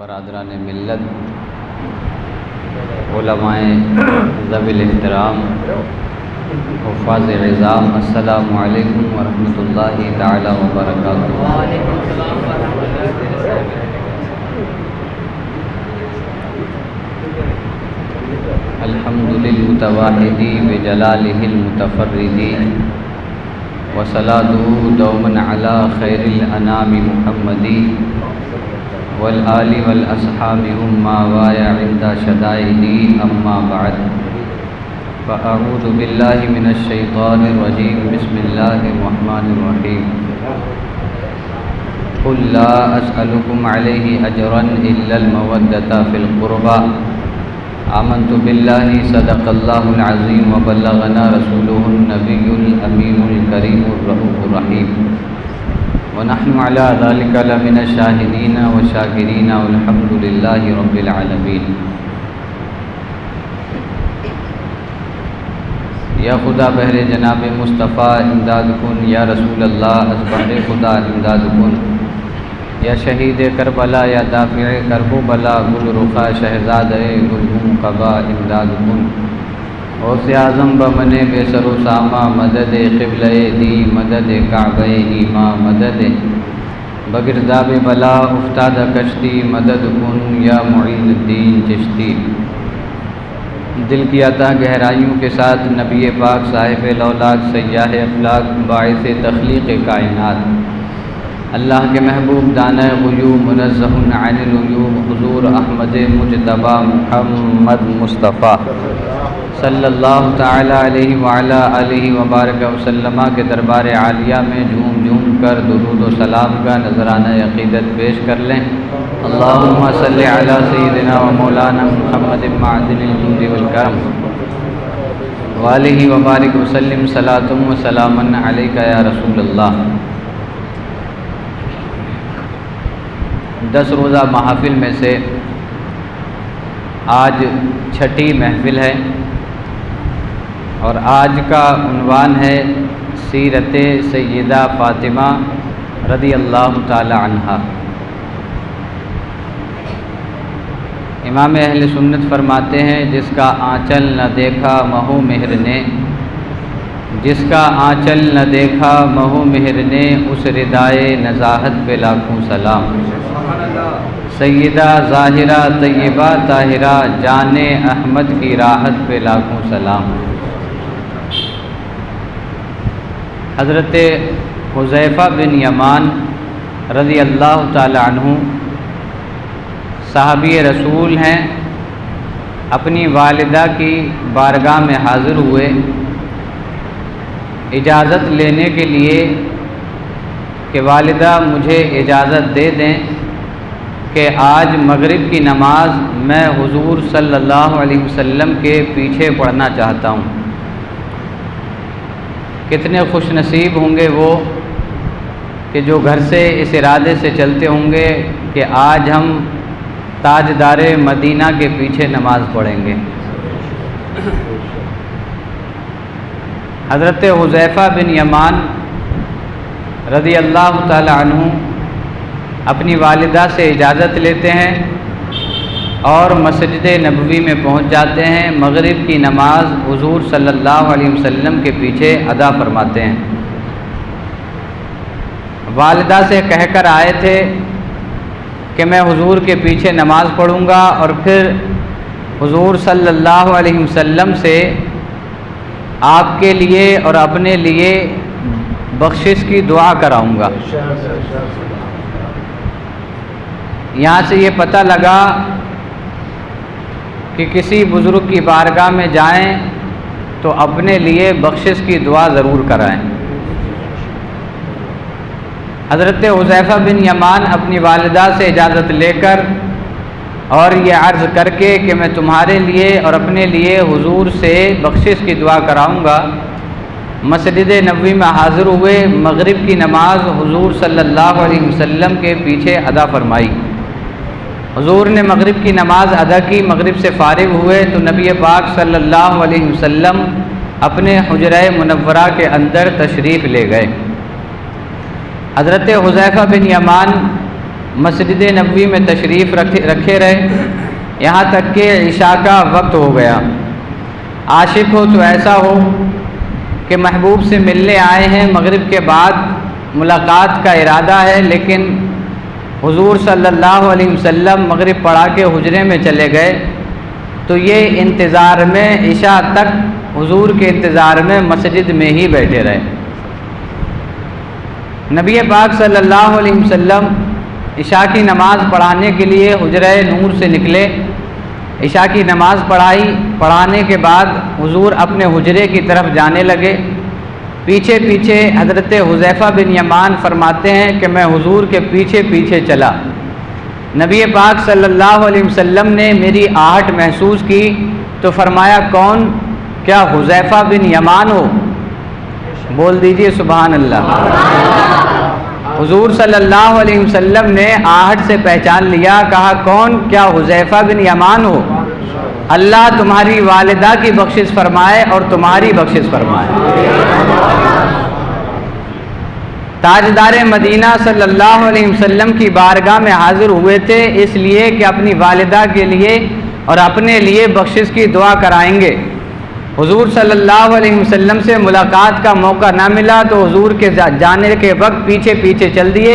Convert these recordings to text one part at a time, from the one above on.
برادران ملت، علماء ذوی الاحترام، حفاظ عظام، السلام علیکم ورحمۃ اللہ تعالی وبرکاتہ۔ الحمد للمتواحد بجلالہ المتفرد، وصلاته دوما علی خیر الانام محمد والآل والاصحاب هم ما وایا عند شدائد، اما بعد فاعوذ باللہ من الشیطان الرجیم، بسم اللہ الرحمن الرحیم۔ قل لا اسألکم علیہ اجرا الا المودۃ فی القربى، آمنت باللہ صدق اللہ العظیم وبلغنا رسولہ النبی الامین الکریم الرؤوف الرحیم، ونحن على ذلك لمن الشاہدین والشاکرین والحمد للہ رب العالمین۔ یا خدا بہر جناب مصطفیٰ امداد کن، یا رسول اللہ از بہر خدا امداد کن، یا شہید کربلا یا دافع کرب و بلا، گل رخا شہزاد گلہم قبا امداد کن۔ غوث اعظم بمن بے سر و سامہ، مدد قبلہ دی، مدد کعبہ ایما، مدد بگرداب بلا افتاد کشتی، مدد کن یا معین الدین چشتی۔ دل کی عطا گہرائیوں کے ساتھ نبی پاک صاحب لولاک سیاح افلاک باعث تخلیق کائنات، اللہ کے محبوب دانہ غیوب منزہ عن العیوب، حضور احمد مجتبی محمد مصطفیٰ صلی اللہ تعالی علیہ وعلی آلہ وبارک وسلم کے دربار عالیہ میں جھوم جھوم کر درود و سلام کا نذرانہ عقیدت پیش کر لیں۔ اللہم صلی علی سیدنا و مولانا محمد معدن الجود والکرم وآلہ وبارک وسلم، صلاۃ و سلاما علیک یا رسول اللہ۔ 10 روزہ محافل میں سے آج چھٹی محفل ہے، اور آج کا عنوان ہے سیرت سیدہ فاطمہ رضی اللہ تعالی عنہا۔ امام اہل سنت فرماتے ہیں، جس کا آنچل نہ دیکھا مہو مہر نے، جس کا آنچل نہ دیکھا مہو مہر نے، اس ردائے نزاہت پہ لاکھوں سلام۔ سیدہ ظاہرہ طیبہ طاہرہ جان احمد کی راحت پہ لاکھوں سلام۔ حضرت حذیفہ بن یمان رضی اللہ تعالی عنہ صحابی رسول ہیں، اپنی والدہ کی بارگاہ میں حاضر ہوئے اجازت لینے کے لیے کہ والدہ مجھے اجازت دے دیں کہ آج مغرب کی نماز میں حضور صلی اللہ علیہ وسلم کے پیچھے پڑھنا چاہتا ہوں۔ کتنے خوش نصیب ہوں گے وہ کہ جو گھر سے اس ارادے سے چلتے ہوں گے کہ آج ہم تاجدار مدینہ کے پیچھے نماز پڑھیں گے۔ حضرت حذیفہ بن یمان رضی اللہ تعالی عنہ اپنی والدہ سے اجازت لیتے ہیں اور مسجد نبوی میں پہنچ جاتے ہیں، مغرب کی نماز حضور صلی اللہ علیہ وسلم کے پیچھے ادا فرماتے ہیں۔ والدہ سے کہہ کر آئے تھے کہ میں حضور کے پیچھے نماز پڑھوں گا اور پھر حضور صلی اللہ علیہ وسلم سے آپ کے لیے اور اپنے لیے بخشش کی دعا کراؤں گا۔ یہاں سے یہ پتہ لگا کہ کسی بزرگ کی بارگاہ میں جائیں تو اپنے لیے بخشش کی دعا ضرور کرائیں۔ حضرت حذیفہ بن یمان اپنی والدہ سے اجازت لے کر اور یہ عرض کر کے کہ میں تمہارے لیے اور اپنے لیے حضور سے بخشش کی دعا کراؤں گا، مسجد نبوی میں حاضر ہوئے، مغرب کی نماز حضور صلی اللہ علیہ وسلم کے پیچھے ادا فرمائی۔ حضور نے مغرب کی نماز ادا کی، مغرب سے فارغ ہوئے تو نبی پاک صلی اللہ علیہ وسلم اپنے حجرہ منورہ کے اندر تشریف لے گئے۔ حضرت حذیفہ بن یمان مسجد نبوی میں تشریف رکھے رہے یہاں تک کہ عشاء کا وقت ہو گیا۔ عاشق ہو تو ایسا ہو کہ محبوب سے ملنے آئے ہیں، مغرب کے بعد ملاقات کا ارادہ ہے، لیکن حضور صلی اللہ علیہ وسلم مغرب پڑھا کے حجرے میں چلے گئے، تو یہ انتظار میں عشاء تک حضور کے انتظار میں مسجد میں ہی بیٹھے رہے۔ نبی پاک صلی اللہ علیہ وسلم عشاء کی نماز پڑھانے کے لیے حجرہ نور سے نکلے، عشاء کی نماز پڑھانے کے بعد حضور اپنے حجرے کی طرف جانے لگے۔ پیچھے پیچھے حضرت حذیفہ بن یمان فرماتے ہیں کہ میں حضور کے پیچھے پیچھے چلا۔ نبی پاک صلی اللہ علیہ وسلم نے میری آہٹ محسوس کی تو فرمایا کون؟ کیا حذیفہ بن یمان ہو؟ بول دیجئے سبحان اللہ۔ حضور صلی اللہ علیہ وسلم نے آہٹ سے پہچان لیا، کہا کون؟ کیا حذیفہ بن یمان ہو؟ اللہ تمہاری والدہ کی بخشش فرمائے اور تمہاری بخشش فرمائے۔ تاجدار مدینہ صلی اللہ علیہ وسلم کی بارگاہ میں حاضر ہوئے تھے اس لیے کہ اپنی والدہ کے لیے اور اپنے لیے بخشش کی دعا کرائیں گے۔ حضور صلی اللہ علیہ وسلم سے ملاقات کا موقع نہ ملا تو حضور کے جانے کے وقت پیچھے پیچھے چل دیے۔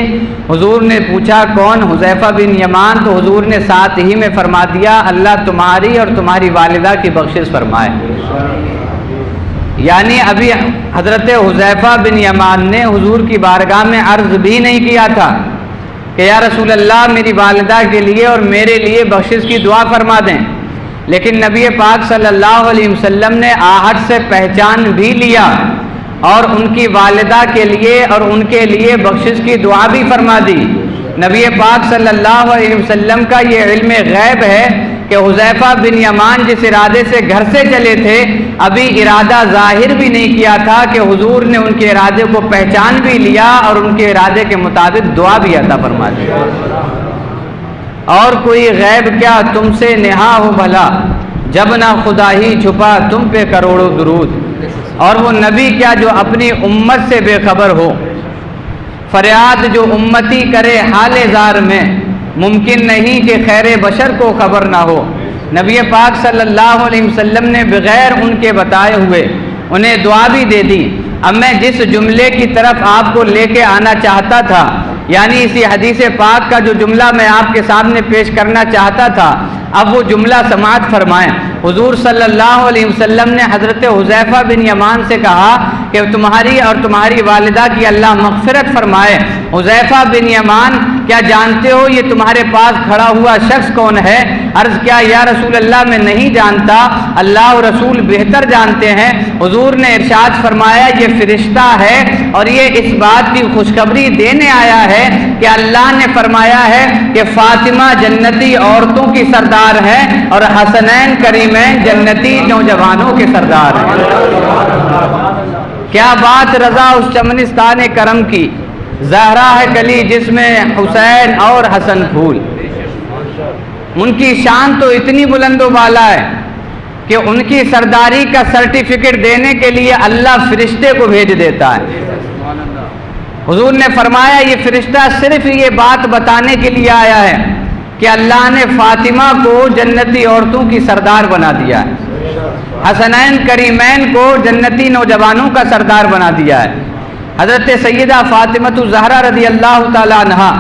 حضور نے پوچھا کون؟ حذیفہ بن یمان، تو حضور نے ساتھ ہی میں فرما دیا اللہ تمہاری اور تمہاری والدہ کی بخشش فرمائے۔ یعنی ابھی حضرت حذیفہ بن یمان نے حضور کی بارگاہ میں عرض بھی نہیں کیا تھا کہ یا رسول اللہ میری والدہ کے لیے اور میرے لیے بخشش کی دعا فرما دیں، لیکن نبی پاک صلی اللہ علیہ وسلم نے آہٹ سے پہچان بھی لیا اور ان کی والدہ کے لیے اور ان کے لیے بخشش کی دعا بھی فرما دی۔ نبی پاک صلی اللہ علیہ وسلم کا یہ علم غیب ہے کہ حذیفہ بن یمان جس ارادے سے گھر سے چلے تھے ابھی ارادہ ظاہر بھی نہیں کیا تھا کہ حضور نے ان کے ارادے کو پہچان بھی لیا اور ان کے ارادے کے مطابق دعا بھی عطا فرما دی۔ اور کوئی غیب کیا تم سے نہا ہو بھلا، جب نہ خدا ہی چھپا تم پہ کروڑوں درود۔ اور وہ نبی کیا جو اپنی امت سے بے خبر ہو، فریاد جو امتی کرے حال زار میں، ممکن نہیں کہ خیر بشر کو خبر نہ ہو۔ نبی پاک صلی اللہ علیہ وسلم نے بغیر ان کے بتائے ہوئے انہیں دعا بھی دے دی۔ اب میں جس جملے کی طرف آپ کو لے کے آنا چاہتا تھا، یعنی اسی حدیث پاک کا جو جملہ میں آپ کے سامنے پیش کرنا چاہتا تھا، اب وہ جملہ سماعت فرمائیں۔ حضور صلی اللہ علیہ وسلم نے حضرت حذیفہ بن یمان سے کہا کہ تمہاری اور تمہاری والدہ کی اللہ مغفرت فرمائے۔ حذیفہ بن یمان کیا جانتے ہو یہ تمہارے پاس کھڑا ہوا شخص کون ہے؟ عرض کیا یا رسول اللہ میں نہیں جانتا، اللہ و رسول بہتر جانتے ہیں۔ حضور نے ارشاد فرمایا یہ فرشتہ ہے اور یہ اس بات کی خوشخبری دینے آیا ہے کہ اللہ نے فرمایا ہے کہ فاطمہ جنتی عورتوں کی سردار ہے اور حسنین کریمین جنتی نوجوانوں کے سردار ہیں۔ کیا بات رضا اس چمنستان کرم کی، زہرا ہے کلی جس میں حسین اور حسن پھول۔ ان کی شان تو اتنی بلند و بالا ہے کہ ان کی سرداری کا سرٹیفکیٹ دینے کے لیے اللہ فرشتے کو بھیج دیتا ہے۔ حضور نے فرمایا یہ فرشتہ صرف یہ بات بتانے کے لیے آیا ہے کہ اللہ نے فاطمہ کو جنتی عورتوں کی سردار بنا دیا ہے، حسنین کریمین کو جنتی نوجوانوں کا سردار بنا دیا ہے۔ حضرت سیدہ فاطمہ الزہرا رضی اللہ تعالی عنہا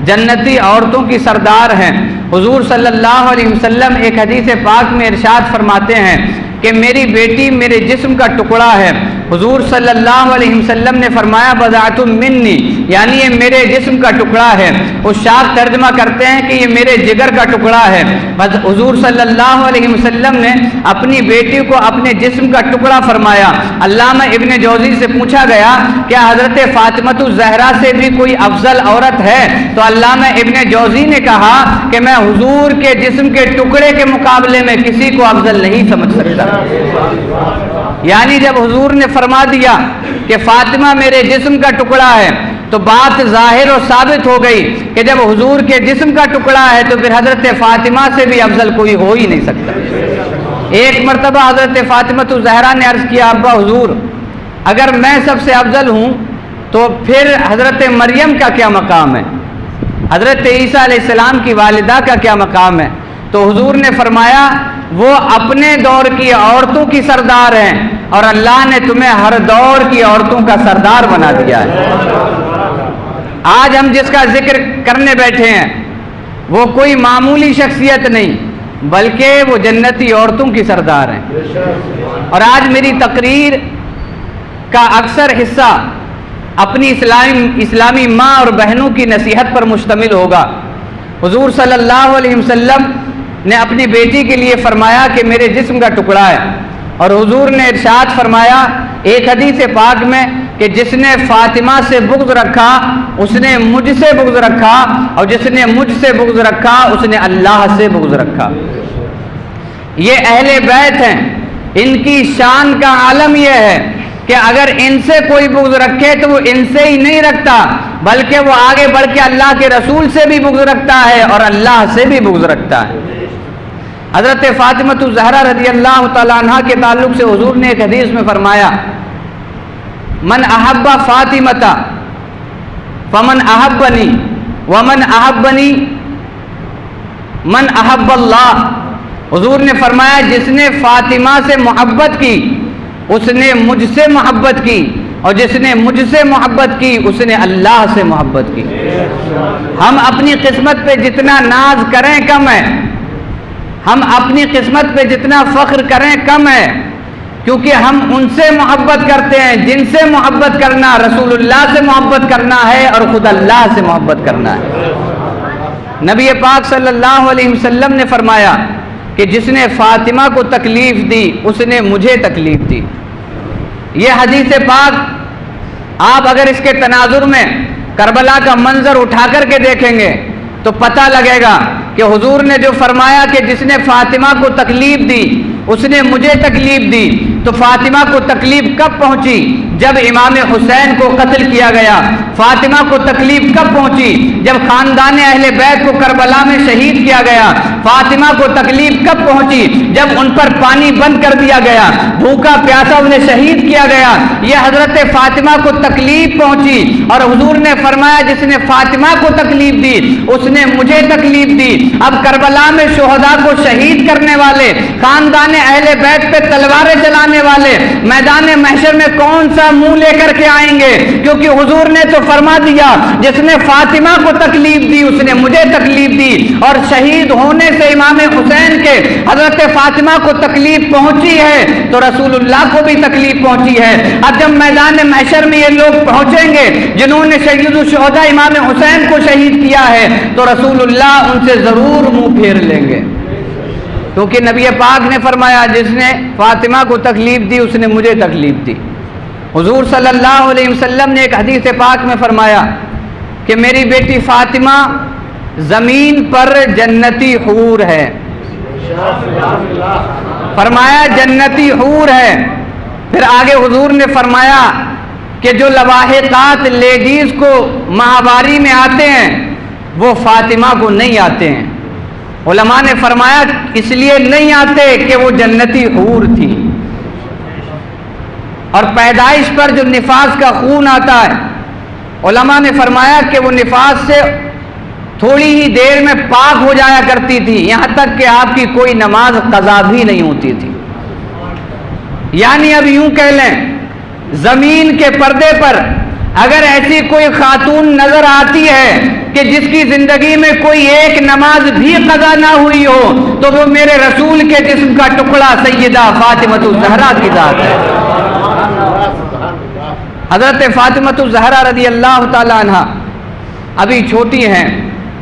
جنتی عورتوں کی سردار ہیں۔ حضور صلی اللہ علیہ وسلم ایک حدیث پاک میں ارشاد فرماتے ہیں کہ میری بیٹی میرے جسم کا ٹکڑا ہے۔ حضور صلی اللہ علیہ وسلم نے فرمایا بضاعۃ منی، یعنی یہ میرے جسم کا ٹکڑا ہے۔ عشاق ترجمہ کرتے ہیں کہ یہ میرے جگر کا ٹکڑا ہے۔ بس حضور صلی اللہ علیہ وسلم نے اپنی بیٹی کو اپنے جسم کا ٹکڑا فرمایا۔ علامہ ابن جوزی سے پوچھا گیا کیا حضرت فاطمہ الزہرا سے بھی کوئی افضل عورت ہے؟ تو علامہ ابن جوزی نے کہا کہ میں حضور کے جسم کے ٹکڑے کے مقابلے میں کسی کو افضل نہیں سمجھ سکتا۔ یعنی جب حضور نے فرما دیا کہ فاطمہ میرے جسم کا ٹکڑا ہے تو بات ظاہر و ثابت ہو گئی کہ جب حضور کے جسم کا ٹکڑا ہے تو پھر حضرت فاطمہ سے بھی افضل کوئی ہو ہی نہیں سکتا۔ ایک مرتبہ حضرت فاطمہ الزہرا نے عرض کیا ابا حضور اگر میں سب سے افضل ہوں تو پھر حضرت مریم کا کیا مقام ہے؟ حضرت عیسیٰ علیہ السلام کی والدہ کا کیا مقام ہے؟ تو حضور نے فرمایا وہ اپنے دور کی عورتوں کی سردار ہیں اور اللہ نے تمہیں ہر دور کی عورتوں کا سردار بنا دیا ہے۔ آج ہم جس کا ذکر کرنے بیٹھے ہیں وہ کوئی معمولی شخصیت نہیں بلکہ وہ جنتی عورتوں کی سردار ہیں۔ اور آج میری تقریر کا اکثر حصہ اپنی اسلامی ماں اور بہنوں کی نصیحت پر مشتمل ہوگا۔ حضور صلی اللہ علیہ وسلم نے اپنی بیٹی کے لیے فرمایا کہ میرے جسم کا ٹکڑا ہے، اور حضور نے ارشاد فرمایا ایک حدیث پاک میں کہ جس نے فاطمہ سے بغض رکھا اس نے مجھ سے بغض رکھا، اور جس نے مجھ سے بغض رکھا اس نے اللہ سے بغض رکھا۔ یہ اہل بیت ہیں، ان کی شان کا عالم یہ ہے کہ اگر ان سے کوئی بغض رکھے تو وہ ان سے ہی نہیں رکھتا بلکہ وہ آگے بڑھ کے اللہ کے رسول سے بھی بغض رکھتا ہے اور اللہ سے بھی بغض رکھتا ہے۔ حضرت فاطمہ الزہرا رضی اللہ تعالیٰ عنہ کے تعلق سے حضور نے ایک حدیث میں فرمایا من احب فاطمۃ فمن احبنی ومن احبنی من احب اللہ۔ حضور نے فرمایا جس نے فاطمہ سے محبت کی اس نے مجھ سے محبت کی، اور جس نے مجھ سے محبت کی اس نے اللہ سے محبت کی۔ ہم اپنی قسمت پہ جتنا ناز کریں کم ہے، ہم اپنی قسمت پہ جتنا فخر کریں کم ہے، کیونکہ ہم ان سے محبت کرتے ہیں جن سے محبت کرنا رسول اللہ سے محبت کرنا ہے اور خود اللہ سے محبت کرنا ہے۔ نبی پاک صلی اللہ علیہ وسلم نے فرمایا کہ جس نے فاطمہ کو تکلیف دی اس نے مجھے تکلیف دی۔ یہ حدیث پاک آپ اگر اس کے تناظر میں کربلا کا منظر اٹھا کر کے دیکھیں گے تو پتہ لگے گا کہ حضور نے جو فرمایا کہ جس نے فاطمہ کو تکلیف دی اس نے مجھے تکلیف دی، تو فاطمہ کو تکلیف کب پہنچی؟ جب امام حسین کو قتل کیا گیا۔ فاطمہ کو تکلیف کب پہنچی؟ جب خاندان اہل بیت کو کربلا میں شہید کیا گیا۔ فاطمہ کو تکلیف کب پہنچی؟ جب ان پر پانی بند کر دیا گیا، بھوکا پیاسا انہیں شہید کیا گیا۔ یہ حضرت فاطمہ کو تکلیف پہنچی، اور حضور نے فرمایا جس نے فاطمہ کو تکلیف دی اس نے مجھے تکلیف دی۔ اب کربلا میں شہداء کو شہید کرنے والے، خاندان اہل بیت پہ تلواریں چلانے والے میدان محشر میں کون سا منہ لے کر کے آئیں گے؟ کیونکہ حضور نے تو فرما دیا جس نے فاطمہ کو تکلیف دی اس نے مجھے تکلیف دی، اور شہید ہونے سے امام حسین کے حضرت فاطمہ کو تکلیف پہنچی ہے تو رسول اللہ کو بھی تکلیف پہنچی ہے۔ اب جب میدان محشر میں یہ لوگ پہنچیں گے جنہوں نے سید الشہداء امام حسین کو شہید کیا ہے تو رسول اللہ ان سے ضرور منہ پھیر لیں گے، کیونکہ نبی پاک نے فرمایا جس نے فاطمہ کو تکلیف دی اس نے مجھے تکلیف دی۔ حضور صلی اللہ علیہ وسلم نے ایک حدیث پاک میں فرمایا کہ میری بیٹی فاطمہ زمین پر جنتی حور ہے، فرمایا جنتی حور ہے۔ پھر آگے حضور نے فرمایا کہ جو لواحقات لیڈیز کو ماہواری میں آتے ہیں وہ فاطمہ کو نہیں آتے ہیں۔ علماء نے فرمایا اس لیے نہیں آتے کہ وہ جنتی حور تھی، اور پیدائش پر جو نفاس کا خون آتا ہے علماء نے فرمایا کہ وہ نفاس سے تھوڑی ہی دیر میں پاک ہو جایا کرتی تھی، یہاں تک کہ آپ کی کوئی نماز قضا بھی نہیں ہوتی تھی۔ یعنی اب یوں کہہ لیں زمین کے پردے پر اگر ایسی کوئی خاتون نظر آتی ہے کہ جس کی زندگی میں کوئی ایک نماز بھی قضا نہ ہوئی ہو تو وہ میرے رسول کے جسم کا ٹکڑا سیدہ فاطمہ الزہرا کی ذات ہے۔ حضرت فاطمہ الزہرا رضی اللہ تعالی عنہ ابھی چھوٹی ہیں،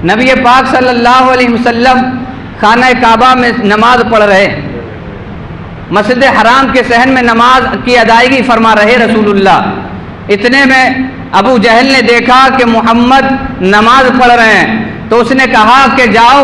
نبی پاک صلی اللہ علیہ وسلم خانہ کعبہ میں نماز پڑھ رہے، مسجد حرام کے صحن میں نماز کی ادائیگی فرما رہے رسول اللہ۔ اتنے میں ابو جہل نے دیکھا کہ محمد نماز پڑھ رہے ہیں تو اس نے کہا کہ جاؤ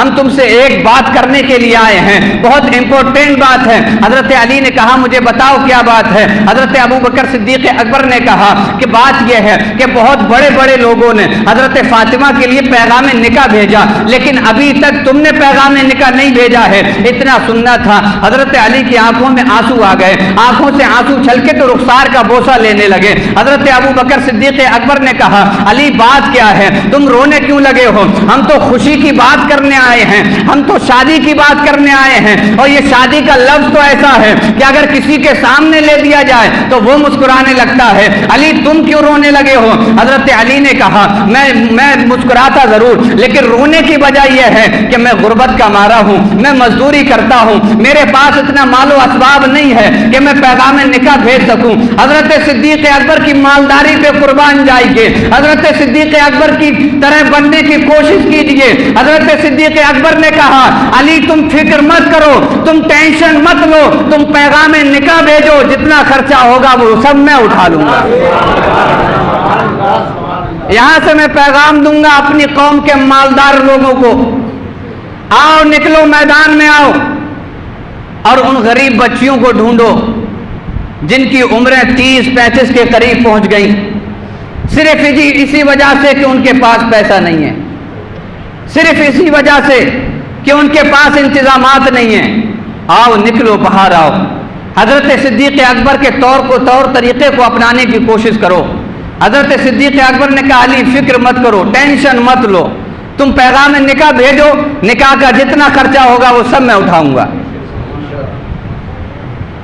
ہم تم سے ایک بات کرنے کے لیے آئے ہیں، بہت امپورٹنٹ بات ہے۔ حضرت علی نے کہا مجھے بتاؤ کیا بات ہے؟ حضرت ابو بکر صدیق اکبر نے کہا کہ بات یہ ہے کہ بہت بڑے بڑے لوگوں نے حضرت فاطمہ کے لیے پیغام نکاح بھیجا، لیکن ابھی تک تم نے پیغام نکاح نہیں بھیجا ہے، اتنا سننا تھا۔ حضرت علی کی آنکھوں میں آنسو آ گئے، آنکھوں سے آنسو چھلکے تو رخسار کا بوسہ لینے لگے۔ حضرت ابو بکر صدیق اکبر نے کہا علی بات کیا ہے، تم رونے کیوں لگے ہو؟ ہم تو خوشی کی بات کرنے آئے ہیں، ہم تو شادی کی بات کرنے آئے ہیں، اور یہ شادی کا لفظ تو ایسا ہے کہ اگر کسی کے سامنے لے دیا جائے تو وہ مسکرانے لگتا ہے، علی تم کیوں رونے لگے ہو؟ حضرت علی نے کہا میں مسکراتا ضرور، لیکن رونے کی وجہ یہ ہے کہ میں غربت کا مارا ہوں، میں مزدوری کرتا ہوں، میرے پاس اتنا مال و اسباب نہیں ہے کہ میں پیغام نکاح بھیج سکوں۔ حضرت صدیق اکبر کی مالداری پہ قربان جائیے، حضرت صدیق اکبر کی طرح بننے کی کوشش کیجیے۔ حضرت صدیق اکبر نے کہا علی تم فکر مت کرو، تم ٹینشن مت لو، تم پیغام نکاح بھیجو، جتنا خرچہ ہوگا وہ سب میں اٹھا لوں گا۔ یہاں سے میں پیغام دوں گا اپنی قوم کے مالدار لوگوں کو، آؤ نکلو میدان میں آؤ، اور ان غریب بچیوں کو ڈھونڈو جن کی عمریں 30-35 کے قریب پہنچ گئیں، صرف اسی وجہ سے کہ ان کے پاس پیسہ نہیں ہے، صرف اسی وجہ سے کہ ان کے پاس انتظامات نہیں ہیں۔ آؤ نکلو باہر آؤ، حضرت صدیق اکبر کے طور طریقے کو اپنانے کی کوشش کرو۔ حضرت صدیق اکبر نے کہا علی فکر مت کرو، ٹینشن مت لو، تم پیغام نکاح بھیجو، نکاح کا جتنا خرچہ ہوگا وہ سب میں اٹھاؤں گا۔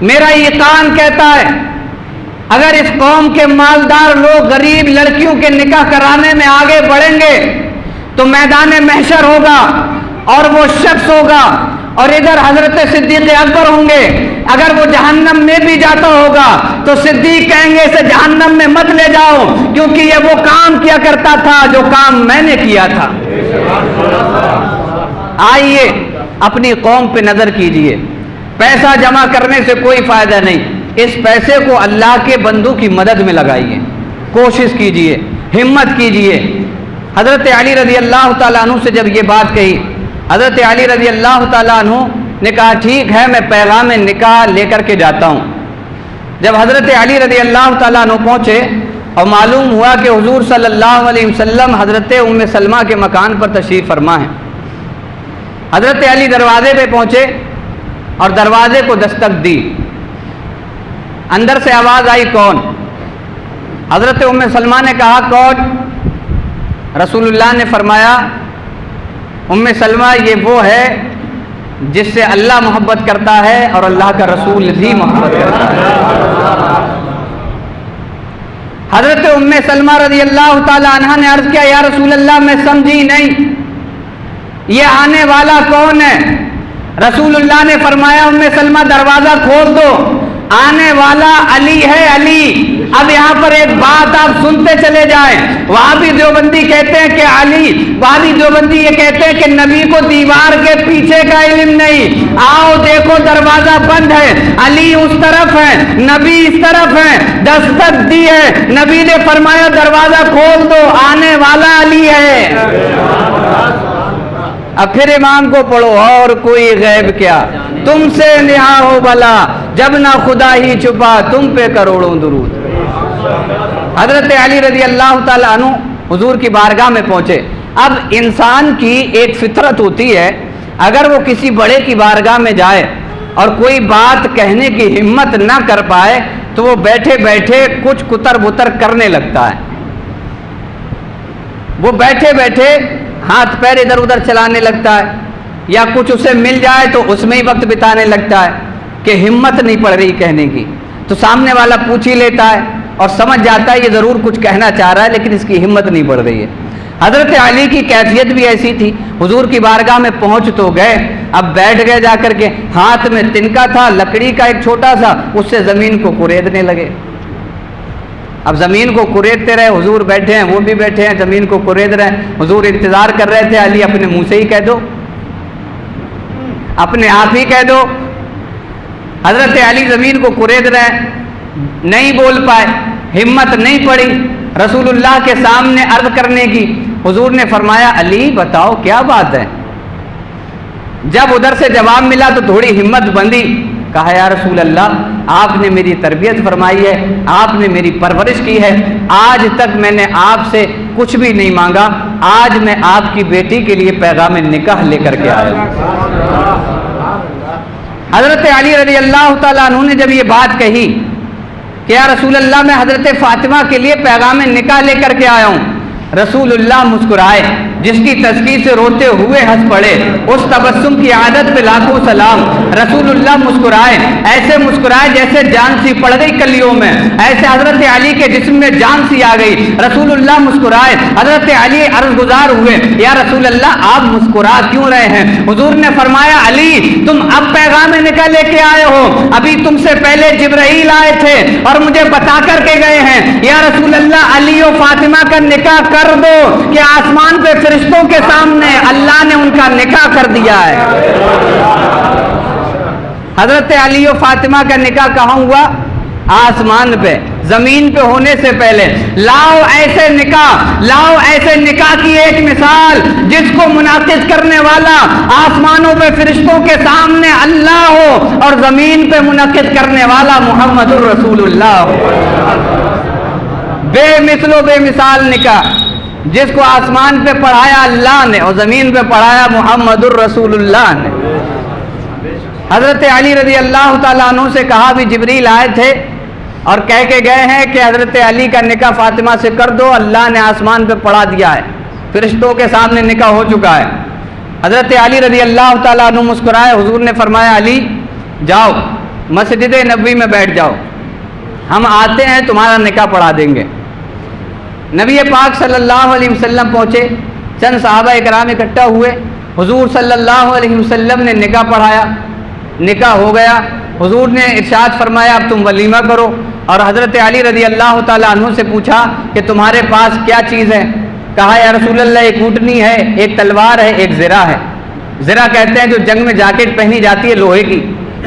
میرا یقین کہتا ہے اگر اس قوم کے مالدار لوگ غریب لڑکیوں کے نکاح کرانے میں آگے بڑھیں گے تو میدان محشر ہوگا اور وہ شخص ہوگا، اور ادھر حضرت صدیق اکبر ہوں گے، اگر وہ جہنم میں بھی جاتا ہوگا تو صدیق کہیں گے اسے جہنم میں مت لے جاؤ، کیونکہ یہ وہ کام کیا کرتا تھا جو کام میں نے کیا تھا۔ آئیے اپنی قوم پہ نظر کیجئے، پیسہ جمع کرنے سے کوئی فائدہ نہیں، اس پیسے کو اللہ کے بندوں کی مدد میں لگائیے، کوشش کیجئے، ہمت کیجئے۔ حضرت علی رضی اللہ تعالیٰ عنہ سے جب یہ بات کہی، حضرت علی رضی اللہ تعالیٰ عنہ نے کہا ٹھیک ہے میں پیغام نکاح لے کر کے جاتا ہوں۔ جب حضرت علی رضی اللہ تعالیٰ عنہ پہنچے اور معلوم ہوا کہ حضور صلی اللہ علیہ وسلم حضرت ام سلمہ کے مکان پر تشریف فرما ہے، حضرت علی دروازے پہ پہنچے اور دروازے کو دستک دی، اندر سے آواز آئی کون؟ حضرت ام سلمہ نے کہا کون؟ رسول اللہ نے فرمایا ام سلمہ یہ وہ ہے جس سے اللہ محبت کرتا ہے اور اللہ کا رسول بھی محبت کرتا ہے۔ حضرت ام سلمہ رضی اللہ تعالی عنہ نے عرض کیا یا رسول اللہ میں سمجھی نہیں، یہ آنے والا کون ہے؟ رسول اللہ نے فرمایا ام سلمہ دروازہ کھول دو، آنے والا علی ہے، علی۔ اب یہاں پر ایک بات آپ سنتے چلے جائیں، وہابی دیوبندی کہتے ہیں کہ علی، وہابی دیوبندی یہ کہتے ہیں کہ نبی کو دیوار کے پیچھے کا علم نہیں، آؤ دیکھو دروازہ بند ہے، علی اس طرف ہے، نبی اس طرف ہے، دستک دی ہے، نبی نے فرمایا دروازہ کھول دو، آنے والا علی ہے۔ اب پھر امام کو پڑھو اور کوئی غیب کیا، تم سے نہا ہو بلا جب نہ خدا ہی چھپا تم پہ کروڑوں درود۔ حضرت علی رضی اللہ تعالیٰ عنہ حضور کی بارگاہ میں پہنچے۔ اب انسان کی ایک فطرت ہوتی ہے، اگر وہ کسی بڑے کی بارگاہ میں جائے اور کوئی بات کہنے کی ہمت نہ کر پائے تو وہ بیٹھے بیٹھے کچھ کتر بتر کرنے لگتا ہے، وہ بیٹھے بیٹھے ہاتھ پیر ادھر ادھر چلانے لگتا ہے، یا کچھ اسے مل جائے تو اس میں ہی وقت بتانے لگتا ہے کہ ہمت نہیں پڑ رہی کہنے کی، تو سامنے والا پوچھ ہی لیتا ہے اور سمجھ جاتا ہے یہ ضرور کچھ کہنا چاہ رہا ہے لیکن اس کی ہمت نہیں پڑ رہی ہے۔ حضرت علی کی کیفیت بھی ایسی تھی، حضور کی بارگاہ میں پہنچ تو گئے، اب بیٹھ گئے جا کر کے، ہاتھ میں تنکا تھا لکڑی کا ایک چھوٹا سا، اس سے زمین کو کریدنے لگے۔ اب زمین کو کریدتے رہے، حضور بیٹھے ہیں وہ بھی بیٹھے ہیں زمین کو کرید رہے ہیں، حضور انتظار کر رہے تھے علی اپنے منہ سے ہی کہہ دو، اپنے آپ ہی کہہ دو۔ حضرت علی زمین کو کرید رہے ہیں، نہیں بول پائے، ہمت نہیں پڑی رسول اللہ کے سامنے عرض کرنے کی، حضور نے فرمایا علی بتاؤ کیا بات ہے؟ جب ادھر سے جواب ملا تو تھوڑی ہمت بندی، کہا یا رسول اللہ آپ نے میری تربیت فرمائی ہے، آپ نے میری پرورش کی ہے، آج تک میں نے آپ سے کچھ بھی نہیں مانگا، آج میں آپ کی بیٹی کے لیے پیغام نکاح لے کر کے آیا ہوں۔ حضرت علی رضی اللہ تعالیٰ عنہ نے جب یہ بات کہی کہ یا رسول اللہ میں حضرت فاطمہ کے لیے پیغام نکاح لے کر کے آیا ہوں، رسول اللہ مسکرائے، جس کی تسکین سے روتے ہوئے ہنس پڑے، اس تبسم کی عادت پہ لاکھوں سلام۔ رسول اللہ مسکرائے، ایسے مسکرائے جیسے جان سی پڑ گئی کلیوں میں، ایسے حضرت علی کے جسم میں جان سی آ گئی۔ رسول اللہ مسکرائے، حضرت علی عرض گزار ہوئے یا رسول اللہ آپ مسکرا کیوں رہے ہیں؟ حضور نے فرمایا علی تم اب پیغام نکاح لے کے آئے ہو، ابھی تم سے پہلے جبرائیل آئے تھے اور مجھے بتا کر کے گئے ہیں یا رسول اللہ علی و فاطمہ کا نکاح کر دو کہ آسمان پہ فرشتوں کے سامنے اللہ نے ان کا نکاح کر دیا ہے۔ حضرت علی و فاطمہ کا نکاح کہاں ہوا؟ آسمان پہ، زمین پہ ہونے سے پہلے۔ لاؤ ایسے نکاح کی ایک مثال جس کو منعقد کرنے والا آسمانوں پہ فرشتوں کے سامنے اللہ ہو اور زمین پہ منعقد کرنے والا محمد الرسول اللہ ہو۔ بے مثل و بے مثال نکاح جس کو آسمان پہ پڑھایا اللہ نے اور زمین پہ پڑھایا محمد الرسول اللہ نے۔ حضرت علی رضی اللہ تعالیٰ عنہ سے کہا بھی جبریل آئے تھے اور کہہ کے گئے ہیں کہ حضرت علی کا نکاح فاطمہ سے کر دو، اللہ نے آسمان پہ پڑھا دیا ہے، فرشتوں کے سامنے نکاح ہو چکا ہے۔ حضرت علی رضی اللہ تعالیٰ عنہ مسکرائے، حضور نے فرمایا علی جاؤ مسجد نبوی میں بیٹھ جاؤ، ہم آتے ہیں تمہارا نکاح پڑھا دیں گے۔ نبی پاک صلی اللہ علیہ وسلم پہنچے، چند صحابہ اکرام اکٹھا ہوئے، حضور صلی اللہ علیہ وسلم نے نکاح پڑھایا، نکاح ہو گیا۔ حضور نے ارشاد فرمایا اب تم ولیمہ کرو، اور حضرت علی رضی اللہ تعالیٰ عنہ سے پوچھا کہ تمہارے پاس کیا چیز ہے؟ کہا یا رسول اللہ ایک اونٹنی ہے، ایک تلوار ہے، ایک زرہ ہے۔ زرہ کہتے ہیں جو جنگ میں جاکٹ پہنی جاتی ہے لوہے کی،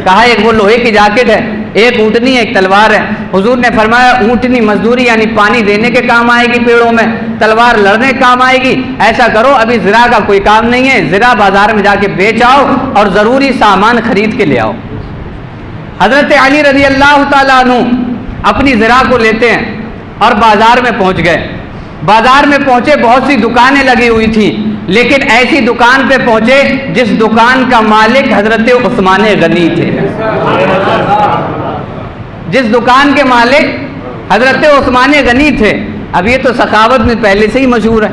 کہا ایک وہ لوہے کی جاکٹ ہے، ایک اونٹنی ایک تلوار ہے۔ حضور نے فرمایا اونٹنی مزدوری یعنی پانی دینے کے کام آئے گی پیڑوں میں، تلوار لڑنے کے کام آئے گی، ایسا کرو ابھی زرہ کا کوئی کام نہیں ہے، زرہ بازار میں جا کے بیچ آؤ اور ضروری سامان خرید کے لے آؤ۔ حضرت علی رضی اللہ تعالیٰ عنہ اپنی زرہ کو لیتے ہیں اور بازار میں پہنچ گئے۔ بازار میں پہنچے، بہت سی دکانیں لگی ہوئی تھی، لیکن ایسی دکان پہ پہنچے جس دکان کا مالک حضرت عثمان غنی تھے، جس دکان کے مالک حضرت عثمان غنی تھے۔ اب یہ تو سخاوت میں پہلے سے ہی مشہور ہے،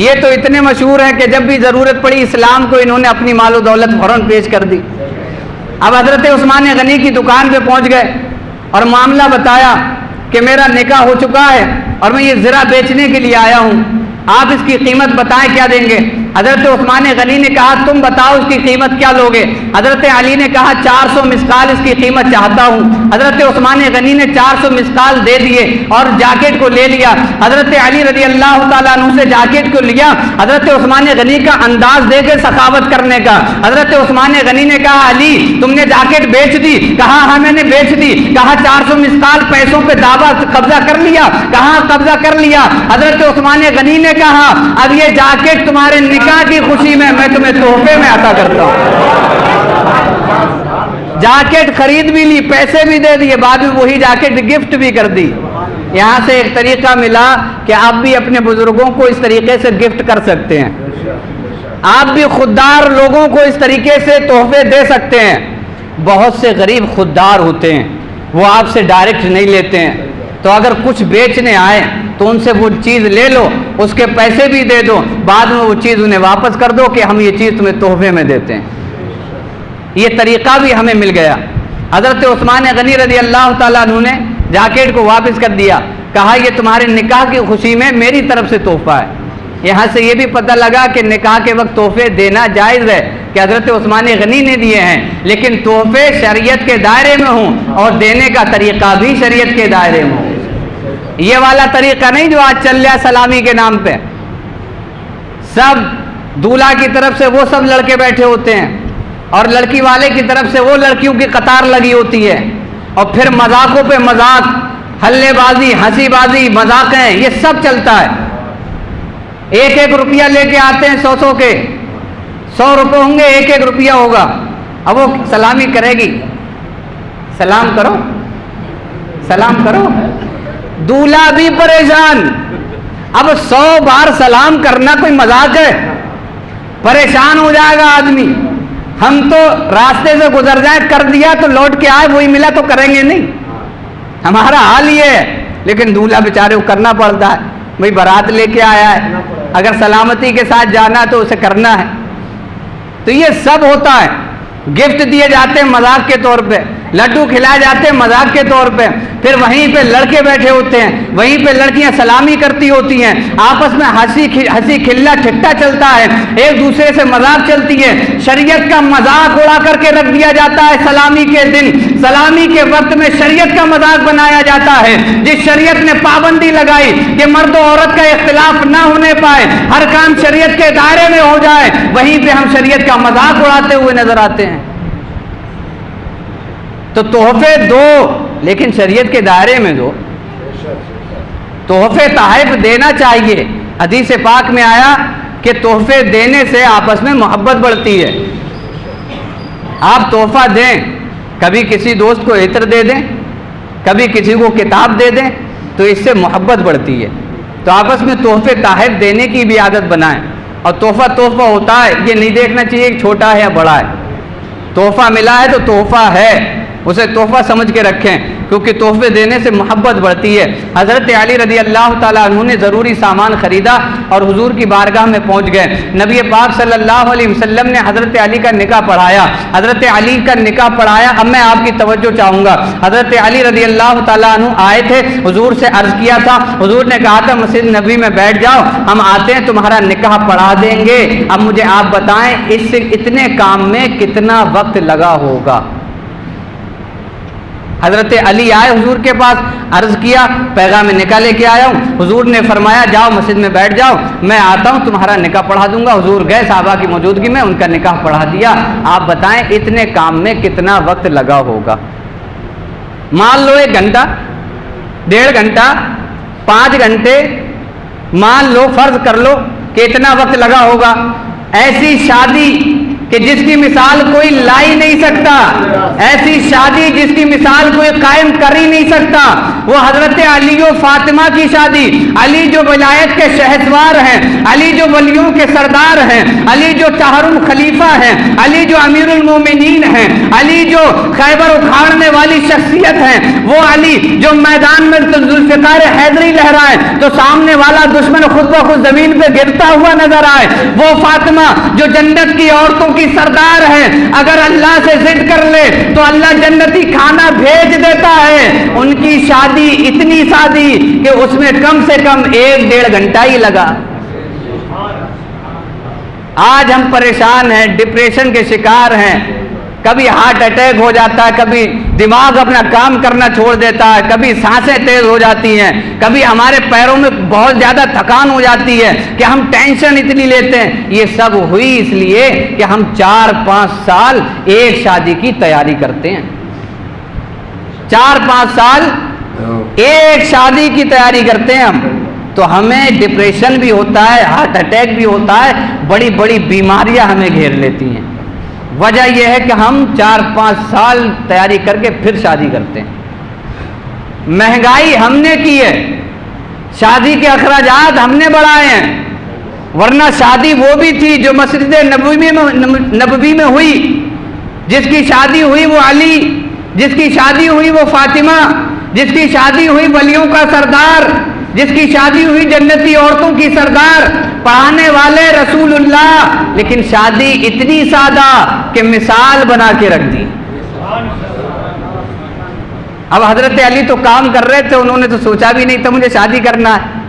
یہ تو اتنے مشہور ہیں کہ جب بھی ضرورت پڑی اسلام کو انہوں نے اپنی مال و دولت فوراً پیش کر دی۔ اب حضرت عثمان غنی کی دکان پہ پہنچ گئے اور معاملہ بتایا کہ میرا نکاح ہو چکا ہے اور میں یہ زرہ بیچنے کے لیے آیا ہوں، آپ اس کی قیمت بتائیں کیا دیں گے؟ حضرت عثمان غنی نے کہا تم بتاؤ اس کی قیمت کیا لوگے؟ حضرت علی نے کہا 400 مسقال اس کی قیمت چاہتا ہوں۔ حضرت عثمان غنی نے 400 مسقال دے دیے اور جاکٹ کو لے لیا۔ حضرت علی رضی اللہ تعالیٰ عنہ سے جاکٹ کو لیا، حضرت عثمان غنی کا انداز دے کے سخاوت کرنے کا۔ حضرت عثمان غنی نے کہا علی تم نے جاکٹ بیچ دی؟ کہا ہاں میں نے بیچ دی۔ کہا 400 مسقال پیسوں پہ دعویٰ قبضہ کر لیا؟ کہا قبضہ کر لیا۔ حضرت عثمان غنی نے کہا اب یہ جاکٹ تمہارے نکاح کی خوشی میں تمہیں تحفے میں عطا کرتا ہوں۔ جاکٹ خرید بھی لی، پیسے بھی دے دیے، بعد میں وہی جاکٹ گفٹ بھی کر دی۔ یہاں سے ایک طریقہ ملا کہ آپ بھی اپنے بزرگوں کو اس طریقے سے گفٹ کر سکتے ہیں، آپ بھی خوددار لوگوں کو اس طریقے سے تحفے دے سکتے ہیں۔ بہت سے غریب خوددار ہوتے ہیں، وہ آپ سے ڈائریکٹ نہیں لیتے ہیں، تو اگر کچھ بیچنے آئے تو ان سے وہ چیز لے لو، اس کے پیسے بھی دے دو، بعد میں وہ چیز انہیں واپس کر دو کہ ہم یہ چیز تمہیں تحفے میں دیتے ہیں۔ یہ طریقہ بھی ہمیں مل گیا۔ حضرت عثمان غنی رضی اللہ تعالیٰ عنہ نے جاکٹ کو واپس کر دیا، کہا یہ تمہارے نکاح کی خوشی میں میری طرف سے تحفہ ہے۔ یہاں سے یہ بھی پتہ لگا کہ نکاح کے وقت تحفے دینا جائز ہے کہ حضرت عثمان غنی نے دیے ہیں، لیکن تحفے شریعت کے دائرے میں ہوں اور دینے کا طریقہ بھی شریعت کے دائرے میں ہوں۔ یہ والا طریقہ نہیں جو آج چل رہا سلامی کے نام پہ، سب دولہا کی طرف سے وہ سب لڑکے بیٹھے ہوتے ہیں اور لڑکی والے کی طرف سے وہ لڑکیوں کی قطار لگی ہوتی ہے، اور پھر مذاقوں پہ مذاق، ہلے بازی، ہنسی بازی، مذاقیں، یہ سب چلتا ہے۔ ایک ایک روپیہ لے کے آتے ہیں 100 کے، 100 روپے ہوں گے، ایک ایک روپیہ ہوگا. اب وہ سلامی کرے گی، سلام کرو سلام کرو. دولہا بھی پریشان. اب 100 بار سلام کرنا کوئی مذاق ہے؟ پریشان ہو جائے گا آدمی. ہم تو راستے سے گزر جائیں، کر دیا تو لوٹ کے آئے، وہی ملا تو کریں گے نہیں. ہمارا حال یہ ہے. لیکن دولہا بیچارے کو کرنا پڑتا ہے، بھائی بارات لے کے آیا ہے، اگر سلامتی کے ساتھ جانا ہے تو اسے کرنا ہے. تو یہ سب ہوتا ہے. گفٹ دیے جاتے ہیں مذاق کے طور پہ، لڈو کھلائے جاتے ہیں مذاق کے طور پہ. پھر وہیں پہ لڑکے بیٹھے ہوتے ہیں، وہیں پہ لڑکیاں سلامی کرتی ہوتی ہیں، آپس میں ہنسی کھلا ٹھٹا چلتا ہے، ایک دوسرے سے مذاق چلتی ہے. شریعت کا مذاق اڑا کر کے رکھ دیا جاتا ہے. سلامی کے دن، سلامی کے وقت میں شریعت کا مذاق بنایا جاتا ہے. جس شریعت نے پابندی لگائی کہ مرد و عورت کا اختلاف نہ ہونے پائے، ہر کام شریعت کے دائرے میں ہو جائے، وہیں پہ ہم شریعت کا مذاق اڑاتے ہوئے نظر آتے ہیں. تو تحفے دو، لیکن شریعت کے دائرے میں دو. تحفے تحائف دینا چاہیے. حدیث پاک میں آیا کہ تحفے دینے سے آپس میں محبت بڑھتی ہے. آپ تحفہ دیں، کبھی کسی دوست کو عطر دے دیں، کبھی کسی کو کتاب دے دیں، تو اس سے محبت بڑھتی ہے. تو آپس میں تحفے تحائف دینے کی بھی عادت بنائیں. اور تحفہ ہوتا ہے، یہ نہیں دیکھنا چاہیے کہ چھوٹا ہے یا بڑا ہے. تحفہ ملا ہے تو تحفہ ہے، اسے تحفہ سمجھ کے رکھیں، کیونکہ تحفے دینے سے محبت بڑھتی ہے. حضرت علی رضی اللہ تعالیٰ عنہ نے ضروری سامان خریدا اور حضور کی بارگاہ میں پہنچ گئے. نبی پاک صلی اللہ علیہ وسلم نے حضرت علی کا نکاح پڑھایا. حضرت علی کا نکاح پڑھایا. اب میں آپ کی توجہ چاہوں گا. حضرت علی رضی اللہ تعالیٰ عنہ آئے تھے، حضور سے عرض کیا تھا، حضور نے کہا تھا مسجد نبی میں بیٹھ جاؤ، ہم آتے ہیں تمہارا نکاح پڑھا دیں گے. اب مجھے آپ بتائیں اس اتنے کام میں کتنا وقت لگا ہوگا؟ حضرت علی آئے حضور کے پاس، عرض کیا پیغام نکاح لے کے آیا ہوں. حضور نے فرمایا جاؤ مسجد میں بیٹھ جاؤ، میں آتا ہوں تمہارا نکاح پڑھا دوں گا. حضور گئے، صحابہ کی موجودگی میں ان کا نکاح پڑھا دیا. آپ بتائیں اتنے کام میں کتنا وقت لگا ہوگا؟ مان لو 1 گھنٹہ، 1.5 گھنٹہ، 5 گھنٹے، مان لو، فرض کر لو کہ اتنا وقت لگا ہوگا. ایسی شادی کہ جس کی مثال کوئی لا ہی نہیں سکتا، ایسی شادی جس کی مثال کوئی قائم کر ہی نہیں سکتا، وہ حضرت علی و فاطمہ کی شادی. علی جو ولایت کے شہسوار ہیں، علی جو ولیوں کے سردار ہیں، علی جو چہارم خلیفہ ہیں، علی جو امیر المومنین ہیں، علی جو خیبر اکھاڑنے والی شخصیت ہیں، وہ علی جو میدان میں ذوالفقار حیدری لہرائے تو سامنے والا دشمن خود بخود زمین پہ گرتا ہوا نظر آئے، وہ فاطمہ جو جنت کی عورتوں کی سردار ہے، اگر اللہ سے ضد کر لے تو اللہ جنتی کھانا بھیج دیتا ہے. ان کی شادی اتنی سادی کہ اس میں کم سے کم 1-1.5 گھنٹہ ہی لگا. آج ہم پریشان ہیں، ڈپریشن کے شکار ہیں، کبھی ہارٹ اٹیک ہو جاتا ہے، کبھی دماغ اپنا کام کرنا چھوڑ دیتا ہے، کبھی سانسیں تیز ہو جاتی ہیں، کبھی ہمارے پیروں میں بہت زیادہ تھکان ہو جاتی ہے کہ ہم ٹینشن اتنی لیتے ہیں. یہ سب ہوئی اس لیے کہ ہم 4-5 سال ایک شادی کی تیاری کرتے ہیں. 4-5 سال ایک شادی کی تیاری کرتے ہیں ہم. تو ہمیں ڈپریشن بھی ہوتا ہے، ہارٹ اٹیک بھی ہوتا ہے، بڑی بڑی بیماریاں ہمیں گھیر لیتی ہیں. وجہ یہ ہے کہ ہم 4-5 سال تیاری کر کے پھر شادی کرتے ہیں. مہنگائی ہم نے کی ہے، شادی کے اخراجات ہم نے بڑھائے ہیں، ورنہ شادی وہ بھی تھی جو مسجد نبوی میں ہوئی. جس کی شادی ہوئی وہ علی، جس کی شادی ہوئی وہ فاطمہ، جس کی شادی ہوئی ولیوں کا سردار، جس کی شادی ہوئی جنتی عورتوں کی سردار، پڑھانے والے رسول اللہ. لیکن شادی اتنی سادہ کہ مثال بنا کے رکھ دی. اب حضرت علی تو کام کر رہے تھے، انہوں نے تو سوچا بھی نہیں تھا مجھے شادی کرنا ہے.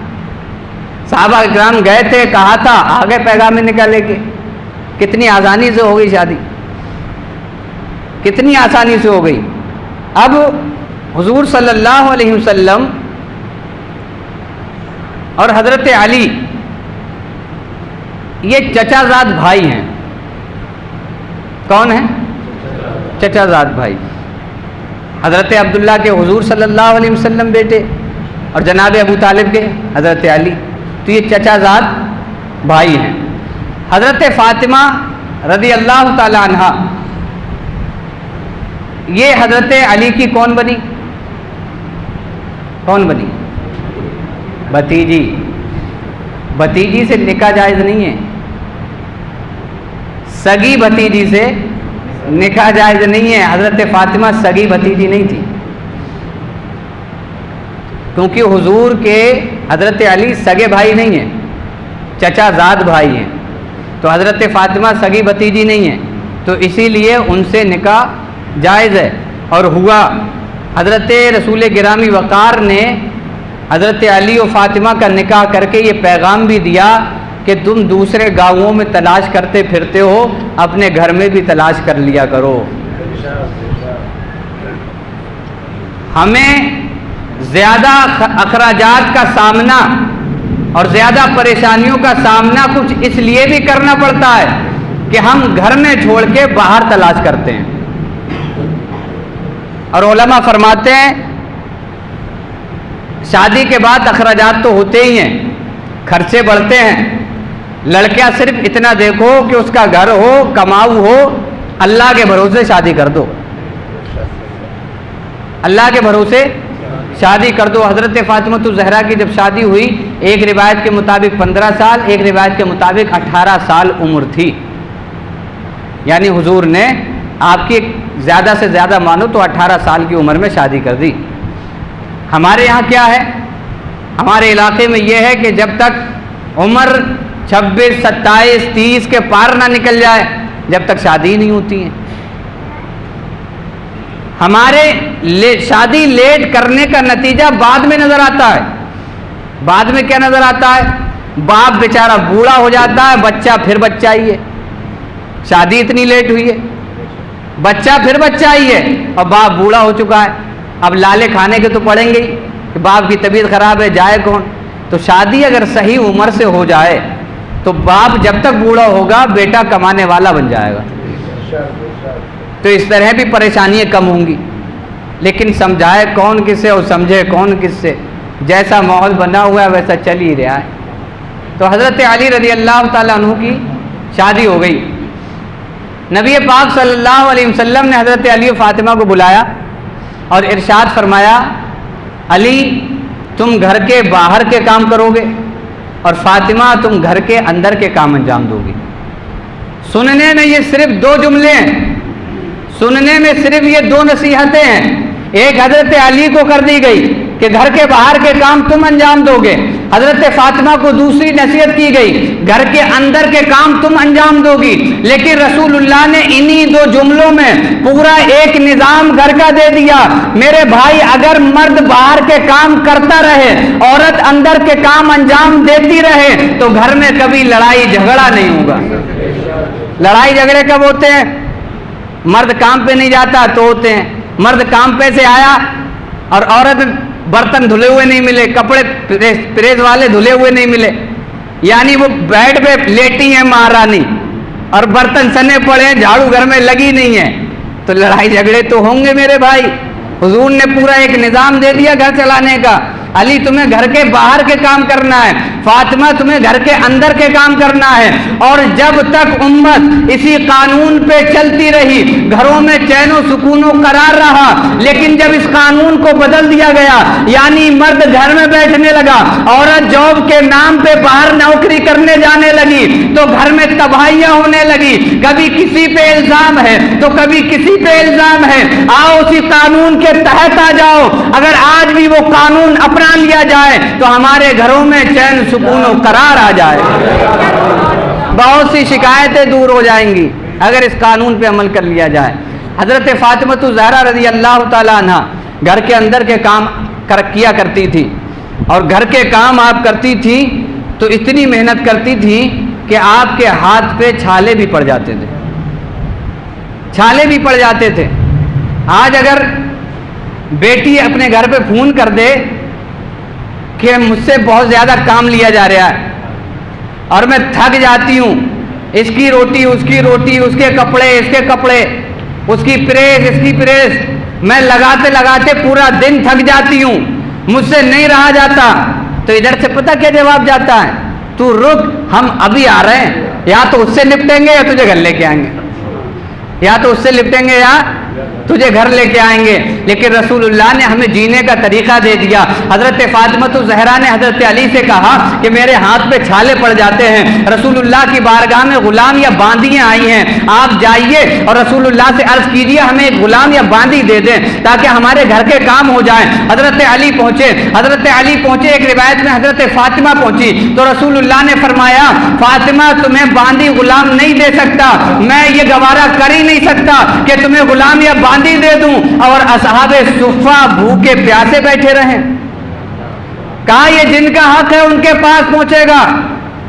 صحابہ کرام گئے تھے، کہا تھا، آگے پیغام نکال لے کے. کتنی آسانی سے ہو گئی شادی، کتنی آسانی سے ہو گئی. اب حضور صلی اللہ علیہ وسلم اور حضرت علی یہ چچا زاد بھائی ہیں. کون ہیں؟ چچا زاد بھائی. حضرت عبداللہ کے حضور صلی اللہ علیہ وسلم بیٹے اور جناب ابو طالب کے حضرت علی. تو یہ چچا زاد بھائی ہیں۔ حضرت فاطمہ رضی اللہ تعالی عنہ یہ حضرت علی کی کون بنی؟ کون بنی؟ بھتیجی۔ بھتیجی سے نکاح جائز نہیں ہے، سگی بھتیجی سے نکاح جائز نہیں ہے۔ حضرت فاطمہ سگی بھتیجی نہیں تھی، کیونکہ حضور کے حضرت علی سگے بھائی نہیں ہیں، چچا زاد بھائی ہیں، تو حضرت فاطمہ سگی بھتیجی نہیں ہے، تو اسی لیے ان سے نکاح جائز ہے۔ اور ہوا حضرت رسول گرامی وقار نے حضرت علی و فاطمہ کا نکاح کر کے یہ پیغام بھی دیا کہ تم دوسرے گاؤں میں تلاش کرتے پھرتے ہو، اپنے گھر میں بھی تلاش کر لیا کرو۔ ہمیں زیادہ اخراجات کا سامنا اور زیادہ پریشانیوں کا سامنا کچھ اس لیے بھی کرنا پڑتا ہے کہ ہم گھر میں چھوڑ کے باہر تلاش کرتے ہیں۔ اور علماء فرماتے ہیں شادی کے بعد اخراجات تو ہوتے ہی ہیں، خرچے بڑھتے ہیں۔ لڑکیاں صرف اتنا دیکھو کہ اس کا گھر ہو، کماؤ ہو، اللہ کے بھروسے شادی کر دو، اللہ کے بھروسے شادی کر دو۔ حضرت فاطمہ الزہرا کی جب شادی ہوئی، ایک روایت کے مطابق 15 سال، ایک روایت کے مطابق 18 سال عمر تھی، یعنی حضور نے آپ کی زیادہ سے زیادہ مانو تو 18 سال کی عمر میں شادی کر دی۔ ہمارے یہاں کیا ہے؟ ہمارے علاقے میں یہ ہے کہ جب تک عمر 26، 27، 30 کے پار نہ نکل جائے جب تک شادی نہیں ہوتی ہے۔ ہمارے شادی لیٹ کرنے کا نتیجہ بعد میں نظر آتا ہے۔ بعد میں کیا نظر آتا ہے؟ باپ بیچارہ بوڑھا ہو جاتا ہے، بچہ پھر بچہ ہی ہے، شادی اتنی لیٹ ہوئی ہے، بچہ پھر بچہ ہی ہے، اور باپ بوڑھا ہو چکا ہے۔ اب لالے کھانے کے تو پڑیں گے ہی کہ باپ کی طبیعت خراب ہے، جائے کون؟ تو شادی اگر صحیح عمر سے ہو جائے تو باپ جب تک بوڑھا ہوگا بیٹا کمانے والا بن جائے گا، تو اس طرح بھی پریشانیاں کم ہوں گی۔ لیکن سمجھائے کون کس سے اور سمجھے کون کس سے؟ جیسا ماحول بنا ہوا ہے ویسا چل ہی رہا ہے۔ تو حضرت علی رضی اللہ تعالیٰ عنہ کی شادی ہو گئی۔ نبی پاک صلی اللہ علیہ وسلم نے حضرت علی و فاطمہ کو بلایا اور ارشاد فرمایا، علی تم گھر کے باہر کے کام کرو گے اور فاطمہ تم گھر کے اندر کے کام انجام دو گی۔ سننے میں یہ صرف 2 جملے ہیں، سننے میں صرف یہ 2 نصیحتیں ہیں۔ ایک حضرت علی کو کر دی گئی کہ گھر کے باہر کے کام تم انجام دو گے، حضرت فاطمہ کو دوسری نصیحت کی گئی گھر کے اندر کے کام تم انجام دو گی۔ لیکن رسول اللہ نے انہی 2 جملوں میں پورا ایک نظام گھر کا دے دیا۔ میرے بھائی اگر مرد باہر کے کام کرتا رہے، عورت اندر کے کام انجام دیتی رہے تو گھر میں کبھی لڑائی جھگڑا نہیں ہوگا۔ لڑائی جھگڑے کب ہوتے ہیں؟ مرد کام پہ نہیں جاتا تو ہوتے ہیں۔ مرد کام پہ سے آیا اور عورت برتن دھلے ہوئے نہیں ملے، کپڑے پریس والے دھلے ہوئے نہیں ملے، یعنی وہ بیڈ پہ لیٹی ہیں مہارانی اور برتن سنے پڑے ہیں، جھاڑو گھر میں لگی نہیں ہے، تو لڑائی جھگڑے تو ہوں گے میرے بھائی۔ حضور نے پورا ایک نظام دے دیا گھر چلانے کا۔ علی تمہیں گھر کے باہر کے کام کرنا ہے، فاطمہ تمہیں گھر کے اندر کے کام کرنا ہے۔ اور جب تک امت اسی قانون پہ چلتی رہی گھروں میں چین و سکون و قرار رہا، لیکن جب اس قانون کو بدل دیا گیا، یعنی مرد گھر میں بیٹھنے لگا، عورت جاب کے نام پہ باہر نوکری کرنے جانے لگی، تو گھر میں تباہیاں ہونے لگی۔ کبھی کسی پہ الزام ہے تو کبھی کسی پہ الزام ہے۔ آؤ اسی قانون کے تحت آ جاؤ۔ اگر آج بھی وہ قانون اپنا لیا جائے تو ہمارے گھروں میں چین سکون و قرار آ جائے، بہت سی شکایتیں دور ہو جائیں گی اگر اس قانون پہ عمل کر لیا جائے۔ حضرت فاطمہ الزہرا رضی اللہ تعالی عنہ گھر کے اندر کے کام کیا کرتی تھی، اور گھر کے کام آپ کرتی تھی تو اتنی محنت کرتی تھی کہ آپ کے ہاتھ پہ چھالے بھی پڑ جاتے تھے، چھالے بھی پڑ جاتے تھے۔ آج اگر بیٹی اپنے گھر پہ فون کر دے کہ مجھ سے بہت زیادہ کام لیا جا رہا ہے اور میں تھک جاتی ہوں، اس کی روٹی اس کی روٹی، اس کے کپڑے اس کے کپڑے، اس کی پریس اس کی پریس، میں لگاتے لگاتے پورا دن تھک جاتی ہوں، مجھ سے نہیں رہا جاتا، تو ادھر سے پتہ کیا جواب جاتا ہے؟ تو رک، ہم ابھی آ رہے ہیں، یا تو اس سے نپٹیں گے یا تجھے گھر لے کے آئیں گے، یا تو اس سے نپٹیں گے یا تجھے گھر لے کے آئیں گے۔ لیکن رسول اللہ نے ہمیں جینے کا طریقہ دے دیا۔ حضرت فاطمہ الزہرا نے حضرت علی سے کہا کہ میرے ہاتھ پہ چھالے پڑ جاتے ہیں، رسول اللہ کی بارگاہ میں غلام یا باندیاں آئی ہیں، آپ جائیے اور رسول اللہ سے عرض کیجیے ہمیں ایک غلام یا باندی دے دیں تاکہ ہمارے گھر کے کام ہو جائیں۔ حضرت علی پہنچے، ایک روایت میں حضرت فاطمہ پہنچی تو رسول اللہ نے فرمایا فاطمہ تمہیں باندی غلام نہیں دے سکتا، میں یہ گوارا کر ہی نہیں سکتا کہ تمہیں غلام یا باندی دے دوں اور اصحاب صفہ بھوکے پیاسے بیٹھے رہیں۔ کہا یہ جن کا حق ہے ان کے پاس پہنچے گا۔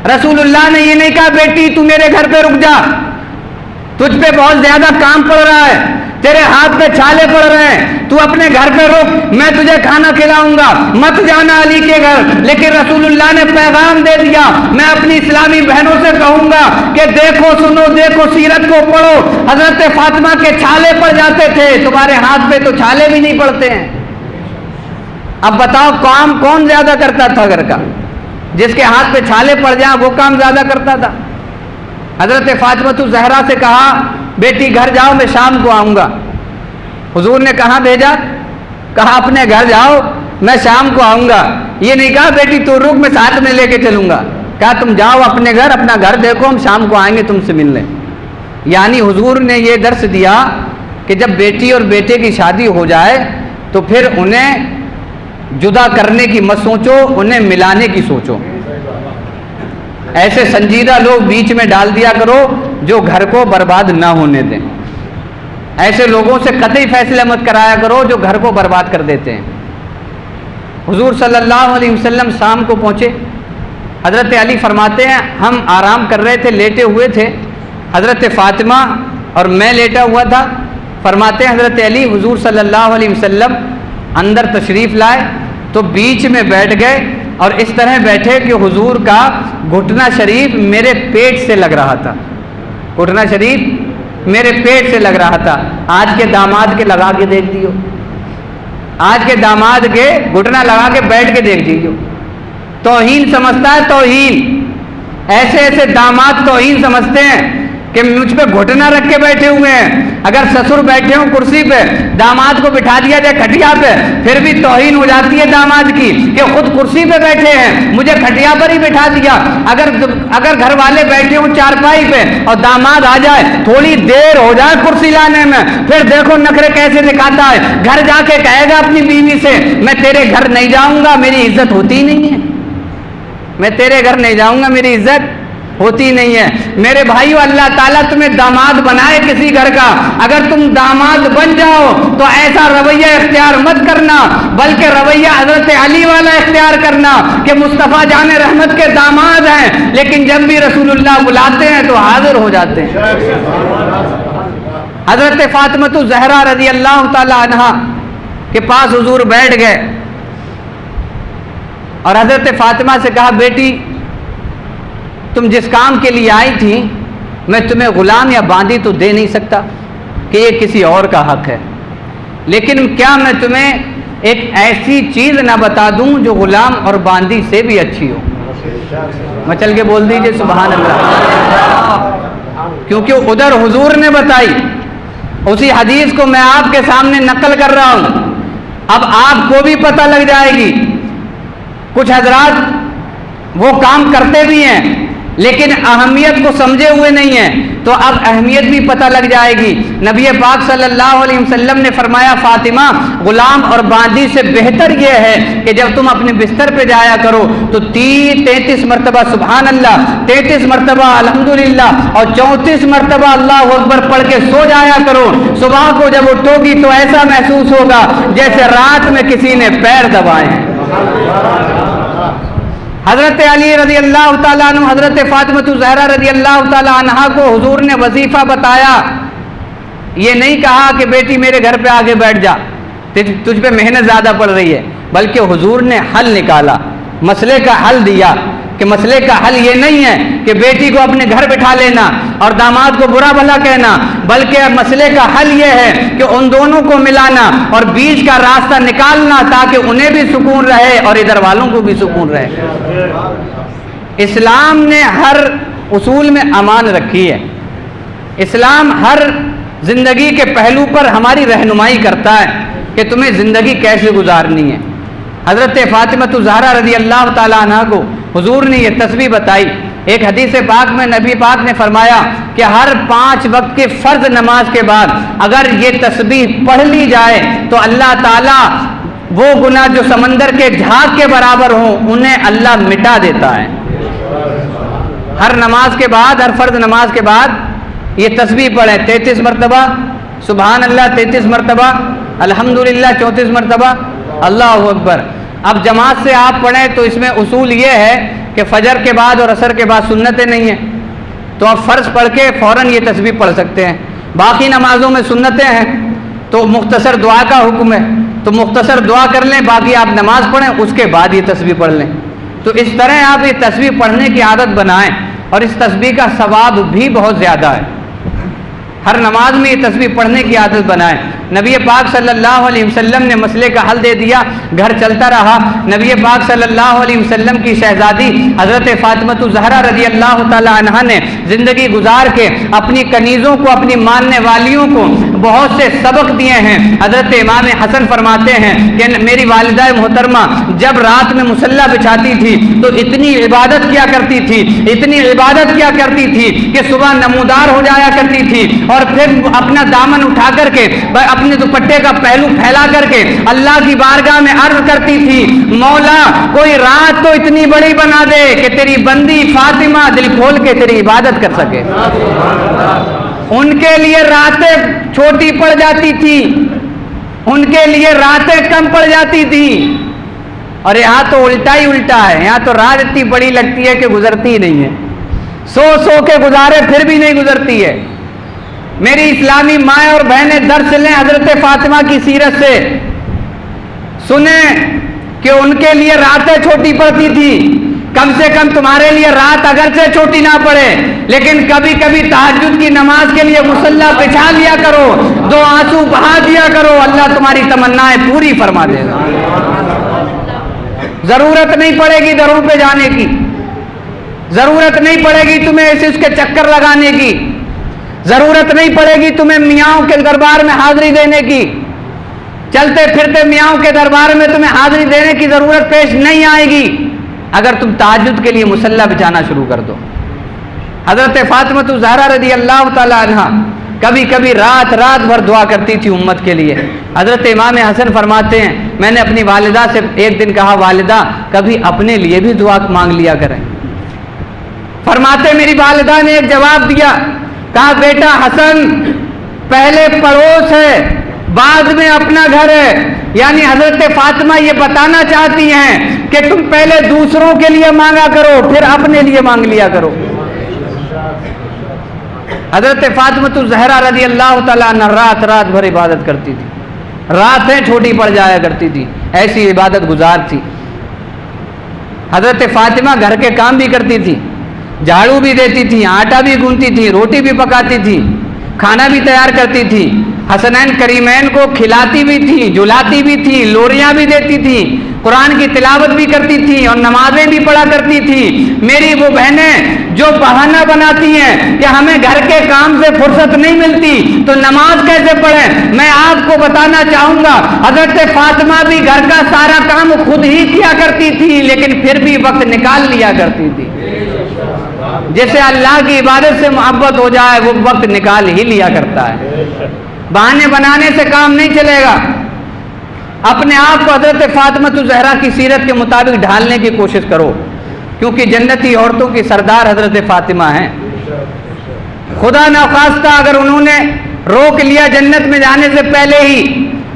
رسول اللہ نے یہ نہیں کہا بیٹی تو میرے گھر پہ رک جا، تجھ پہ بہت زیادہ کام پڑ رہا ہے، تیرے ہاتھ پہ چھالے پڑ رہے ہیں، تو اپنے گھر پہ رک، میں تجھے کھانا کھلاؤں گا، مت جانا علی کے گھر۔ لیکن رسول اللہ نے پیغام دے دیا، میں اپنی اسلامی بہنوں سے کہوں گا کہ دیکھو سنو، دیکھو سیرت کو پڑھو، حضرت فاطمہ کے چھالے پڑ جاتے تھے، تمہارے ہاتھ پہ تو چھالے بھی نہیں پڑتے ہیں۔ اب بتاؤ کام کون زیادہ کرتا تھا گھر کا؟ جس کے ہاتھ پہ چھالے پڑ جائیں وہ کام زیادہ کرتا تھا۔ حضرت فاطمہ الزہرا سے کہا بیٹی گھر جاؤ، میں شام کو آؤں گا۔ حضور نے کہاں بھیجا؟ کہا اپنے گھر جاؤ، میں شام کو آؤں گا۔ یہ نہیں کہا بیٹی تو رک میں ساتھ میں لے کے چلوں گا، کہا تم جاؤ اپنے گھر، اپنا گھر دیکھو، ہم شام کو آئیں گے تم سے ملنے۔ یعنی حضور نے یہ درس دیا کہ جب بیٹی اور بیٹے کی شادی ہو جائے تو پھر انہیں جدا کرنے کی مت سوچو، انہیں ملانے کی سوچو۔ ایسے سنجیدہ لوگ بیچ میں ڈال دیا کرو جو گھر کو برباد نہ ہونے دیں۔ ایسے لوگوں سے قطعی فیصلے مت کرایا کرو جو گھر کو برباد کر دیتے ہیں۔ حضور صلی اللہ علیہ وسلم شام کو پہنچے، حضرت علی فرماتے ہیں ہم آرام کر رہے تھے، لیٹے ہوئے تھے، حضرت فاطمہ اور میں لیٹا ہوا تھا۔ فرماتے ہیں حضرت علی حضور صلی اللہ علیہ وسلم اندر تشریف لائے تو بیچ میں بیٹھ گئے اور اس طرح بیٹھے کہ حضور کا گھٹنا شریف میرے پیٹ سے لگ رہا تھا، گھٹنا شریف میرے پیٹ سے لگ رہا تھا۔ آج کے داماد کے لگا کے دیکھ دیو، آج کے داماد کے گھٹنا لگا کے بیٹھ کے دیکھ دیجیے، توہین سمجھتا ہے، توہین۔ ایسے ایسے داماد توہین سمجھتے ہیں کہ مجھ پہ گھٹنا رکھ کے بیٹھے ہوئے ہیں۔ اگر سسر بیٹھے ہوں کرسی پہ، داماد کو بٹھا دیا جائے کھٹیا پہ، پھر بھی توہین ہو جاتی ہے داماد کی کہ خود کرسی پہ بیٹھے ہیں، مجھے کھٹیا پر ہی بٹھا دیا۔ اگر گھر والے بیٹھے ہوں چارپائی پہ اور داماد آ جائے، تھوڑی دیر ہو جائے کرسی لانے میں، پھر دیکھو نخرے کیسے دکھاتا ہے۔ گھر جا کے کہے گا اپنی بیوی سے میں تیرے گھر نہیں جاؤں گا، میری عزت ہوتی نہیں ہے، میں تیرے گھر نہیں جاؤں گا، میری عزت ہوتی نہیں ہے۔ میرے بھائیو، اللہ تعالیٰ تمہیں داماد بنائے کسی گھر کا، اگر تم داماد بن جاؤ تو ایسا رویہ اختیار مت کرنا، بلکہ رویہ حضرت علی والا اختیار کرنا کہ مصطفیٰ جان رحمت کے داماد ہیں، لیکن جب بھی رسول اللہ بلاتے ہیں تو حاضر ہو جاتے ہیں۔ حضرت فاطمہ الزہرا رضی اللہ تعالی عنہا کے پاس حضور بیٹھ گئے اور حضرت فاطمہ سے کہا بیٹی تم جس کام کے لیے آئی تھی میں تمہیں غلام یا باندی تو دے نہیں سکتا کہ یہ کسی اور کا حق ہے، لیکن کیا میں تمہیں ایک ایسی چیز نہ بتا دوں جو غلام اور باندی سے بھی اچھی ہو؟ مچل کے بول دیجئے سبحان اللہ، کیونکہ ادھر حضور نے بتائی، اسی حدیث کو میں آپ کے سامنے نقل کر رہا ہوں، اب آپ کو بھی پتہ لگ جائے گی۔ کچھ حضرات وہ کام کرتے بھی ہیں لیکن اہمیت کو سمجھے ہوئے نہیں ہیں، تو اب اہمیت بھی پتہ لگ جائے گی۔ نبی پاک صلی اللہ علیہ وسلم نے فرمایا فاطمہ غلام اور باندی سے بہتر یہ ہے کہ جب تم اپنے بستر پہ جایا کرو تو 33 مرتبہ سبحان اللہ، 33 مرتبہ الحمدللہ اور 34 مرتبہ اللہ اکبر پڑھ کے سو جایا کرو۔ صبح کو جب اٹھو گی تو ایسا محسوس ہوگا جیسے رات میں کسی نے پیر دبائے ہیں۔ حضرت علی رضی اللہ تعالیٰ عنہ حضرت فاطمہ الزہرا رضی اللہ تعالیٰ عنہا کو حضور نے وظیفہ بتایا، یہ نہیں کہا کہ بیٹی میرے گھر پہ آگے بیٹھ جا، تجھ پہ محنت زیادہ پڑ رہی ہے، بلکہ حضور نے حل نکالا، مسئلے کا حل دیا کہ مسئلے کا حل یہ نہیں ہے کہ بیٹی کو اپنے گھر بٹھا لینا اور داماد کو برا بھلا کہنا، بلکہ مسئلے کا حل یہ ہے کہ ان دونوں کو ملانا اور بیچ کا راستہ نکالنا تاکہ انہیں بھی سکون رہے اور ادھر والوں کو بھی سکون رہے۔ اسلام نے ہر اصول میں امان رکھی ہے. اسلام ہر زندگی کے پہلو پر ہماری رہنمائی کرتا ہے کہ تمہیں زندگی کیسے گزارنی ہے. حضرت فاطمہ الزہرا رضی اللہ تعالیٰ عنہ کو حضور نے یہ تسبیح بتائی. ایک حدیث پاک میں نبی پاک نے فرمایا کہ ہر 5 وقت کے فرض نماز کے بعد اگر یہ تسبیح پڑھ لی جائے تو اللہ تعالیٰ وہ گناہ جو سمندر کے جھاگ کے برابر ہوں انہیں اللہ مٹا دیتا ہے. ہر نماز کے بعد، ہر فرض نماز کے بعد یہ تسبیح پڑھیں 33 مرتبہ، سبحان اللہ 33 مرتبہ، الحمدللہ 34 مرتبہ، اللہ اکبر. اب جماعت سے آپ پڑھیں تو اس میں اصول یہ ہے کہ فجر کے بعد اور عصر کے بعد سنتیں نہیں ہیں، تو آپ فرض پڑھ کے فوراً یہ تسبیح پڑھ سکتے ہیں. باقی نمازوں میں سنتیں ہیں تو مختصر دعا کا حکم ہے، تو مختصر دعا کر لیں، باقی آپ نماز پڑھیں اس کے بعد یہ تسبیح پڑھ لیں. تو اس طرح آپ یہ تسبیح پڑھنے کی عادت بنائیں، اور اس تسبیح کا ثواب بھی بہت زیادہ ہے. ہر نماز میں یہ تسبیح پڑھنے کی عادت بنائیں. نبی پاک صلی اللہ علیہ وسلم نے مسئلے کا حل دے دیا، گھر چلتا رہا. نبی پاک صلی اللہ علیہ وسلم کی شہزادی حضرت فاطمہ الزہرا رضی اللہ تعالی عنہا نے زندگی گزار کے اپنی کنیزوں کو، اپنی ماننے والیوں کو بہت سے سبق دیے ہیں. حضرت امام حسن فرماتے ہیں کہ میری والدہ محترمہ جب رات میں مصلی بچھاتی تھی تو اتنی عبادت کیا کرتی تھی، اتنی عبادت کیا کرتی تھی کہ صبح نمودار ہو جایا کرتی تھی، اور پھر اپنا دامن اٹھا کر کے اپنے دوپٹے کا پہلو پھیلا کر کے اللہ کی بارگاہ میں عرض کرتی تھی، مولا کوئی رات تو اتنی بڑی بنا دے کہ تیری بندی فاطمہ دل کھول کے تیری عبادت کر سکے. ان کے لیے راتیں چھوٹی پڑ جاتی تھی، ان کے لیے راتیں کم پڑ جاتی تھی. اور یہاں تو الٹا ہی الٹا ہے، یہاں تو رات اتنی بڑی لگتی ہے کہ گزرتی ہی نہیں ہے. سو کے گزارے پھر بھی نہیں گزرتی ہے. میری اسلامی مائیں اور بہنیں درس لیں حضرت فاطمہ کی سیرت سے، سنیں کہ ان کے لیے راتیں چھوٹی پڑتی تھی. کم سے کم تمہارے لیے رات اگرچہ چھوٹی نہ پڑے لیکن کبھی کبھی تہجد کی نماز کے لیے مصلی بچھا لیا کرو، 2 آنسو بہا دیا کرو، اللہ تمہاری تمنائیں پوری فرما دے گا. ضرورت نہیں پڑے گی دروں پہ جانے کی، ضرورت نہیں پڑے گی تمہیں اس کے چکر لگانے کی، ضرورت نہیں پڑے گی تمہیں میاں کے دربار میں حاضری دینے کی. چلتے پھرتے میاں کے دربار میں تمہیں حاضری دینے کی ضرورت پیش نہیں آئے گی اگر تم تہجد کے لیے مصلی بچھانا شروع کر دو. حضرت فاطمہ الزہرا رضی اللہ تعالی عنہا کبھی کبھی رات بھر دعا کرتی تھی امت کے لیے. حضرت امام حسن فرماتے ہیں میں نے اپنی والدہ سے ایک دن کہا، والدہ کبھی اپنے لیے بھی دعا مانگ لیا کریں. فرماتے میری والدہ نے ایک جواب دیا، کہا بیٹا حسن پہلے پڑوس ہے بعد میں اپنا گھر ہے. یعنی حضرت فاطمہ یہ بتانا چاہتی ہیں کہ تم پہلے دوسروں کے لیے مانگا کرو پھر اپنے لیے مانگ لیا کرو. حضرت فاطمہ الزہرا رضی اللہ تعالیٰ عنہ رات بھر عبادت کرتی تھی، راتیں چھوٹی پڑ جایا کرتی تھی، ایسی عبادت گزار تھی. حضرت فاطمہ گھر کے کام بھی کرتی تھی، جھاڑو بھی دیتی تھی، آٹا بھی گوندتی تھی، روٹی بھی پکاتی تھی، کھانا بھی تیار کرتی تھی، حسنین کریمین کو کھلاتی بھی تھی، جلاتی بھی تھی، لوریاں بھی دیتی تھی، قرآن کی تلاوت بھی کرتی تھی اور نمازیں بھی پڑھا کرتی تھی. میری وہ بہنیں جو بہانہ بناتی ہیں کہ ہمیں گھر کے کام سے فرصت نہیں ملتی تو نماز کیسے پڑھیں، میں آپ کو بتانا چاہوں گا حضرت فاطمہ بھی گھر کا سارا کام خود ہی کیا کرتی تھی لیکن پھر بھی وقت نکال لیا کرتی تھی. جیسے اللہ کی عبادت سے محبت ہو جائے وہ وقت نکال ہی لیا کرتا ہے. بہانے بنانے سے کام نہیں چلے گا. اپنے آپ کو حضرت فاطمہ الزہرا کی سیرت کے مطابق ڈھالنے کی کوشش کرو کیونکہ جنتی عورتوں کی سردار حضرت فاطمہ ہیں. خدا نخواستہ اگر انہوں نے روک لیا جنت میں جانے سے پہلے ہی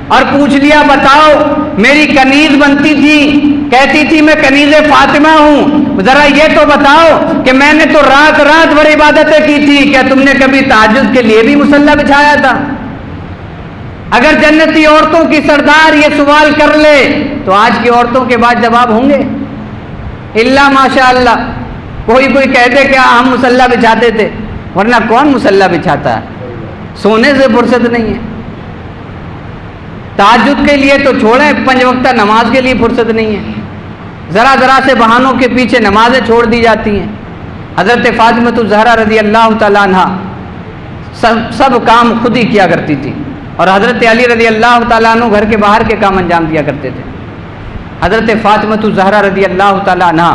اور پوچھ لیا بتاؤ میری کنیز بنتی تھی، کہتی تھی میں کنیز فاطمہ ہوں، ذرا یہ تو بتاؤ کہ میں نے تو رات بھر عبادتیں کی تھی، کیا تم نے کبھی تہجد کے لیے بھی مصلی بچھایا تھا؟ اگر جنتی عورتوں کی سردار یہ سوال کر لے تو آج کی عورتوں کے بعد جواب ہوں گے الا ماشاء اللہ. کوئی کہہ دے کہ ہم مصلی بچھاتے تھے، ورنہ کون مصلی بچھاتا ہے؟ سونے سے فرصت نہیں ہے. تہجد کے لیے تو چھوڑیں، 5 وقتہ نماز کے لیے فرصت نہیں ہے. ذرا ذرا سے بہانوں کے پیچھے نمازیں چھوڑ دی جاتی ہیں۔ حضرت فاطمہ الزہرا رضی اللہ تعالیٰ عنہ سب کام خود ہی کیا کرتی تھی، اور حضرت علی رضی اللہ تعالیٰ عنہ گھر کے باہر کے کام انجام دیا کرتے تھے۔ حضرت فاطمہ الزہرا رضی اللہ تعالیٰ عنہ،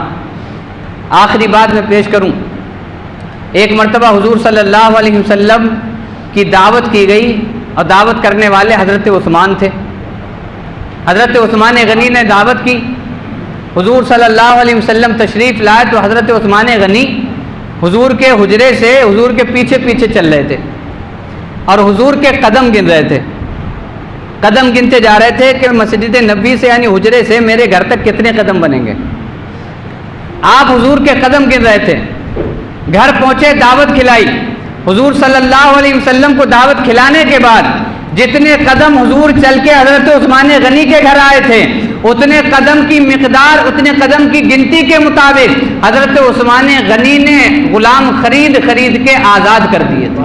آخری بات میں پیش کروں، ایک مرتبہ حضور صلی اللہ علیہ وسلم کی دعوت کی گئی، اور دعوت کرنے والے حضرت عثمان تھے۔ حضرت عثمان غنی نے دعوت کی، حضور صلی اللہ علیہ وسلم تشریف لائے تو حضرت عثمان غنی حضور کے حجرے سے حضور کے پیچھے پیچھے چل رہے تھے، اور حضور کے قدم گن رہے تھے، قدم گنتے جا رہے تھے کہ مسجد نبی سے یعنی حجرے سے میرے گھر تک کتنے قدم بنیں گے۔ آپ حضور کے قدم گن رہے تھے، گھر پہنچے، دعوت کھلائی، حضور صلی اللہ علیہ وسلم کو دعوت کھلانے کے بعد جتنے قدم حضور چل کے حضرت عثمان غنی کے گھر آئے تھے، اتنے قدم کی مقدار، اتنے قدم کی گنتی کے مطابق حضرت عثمان غنی نے غلام خرید کے آزاد کر دیے تھے۔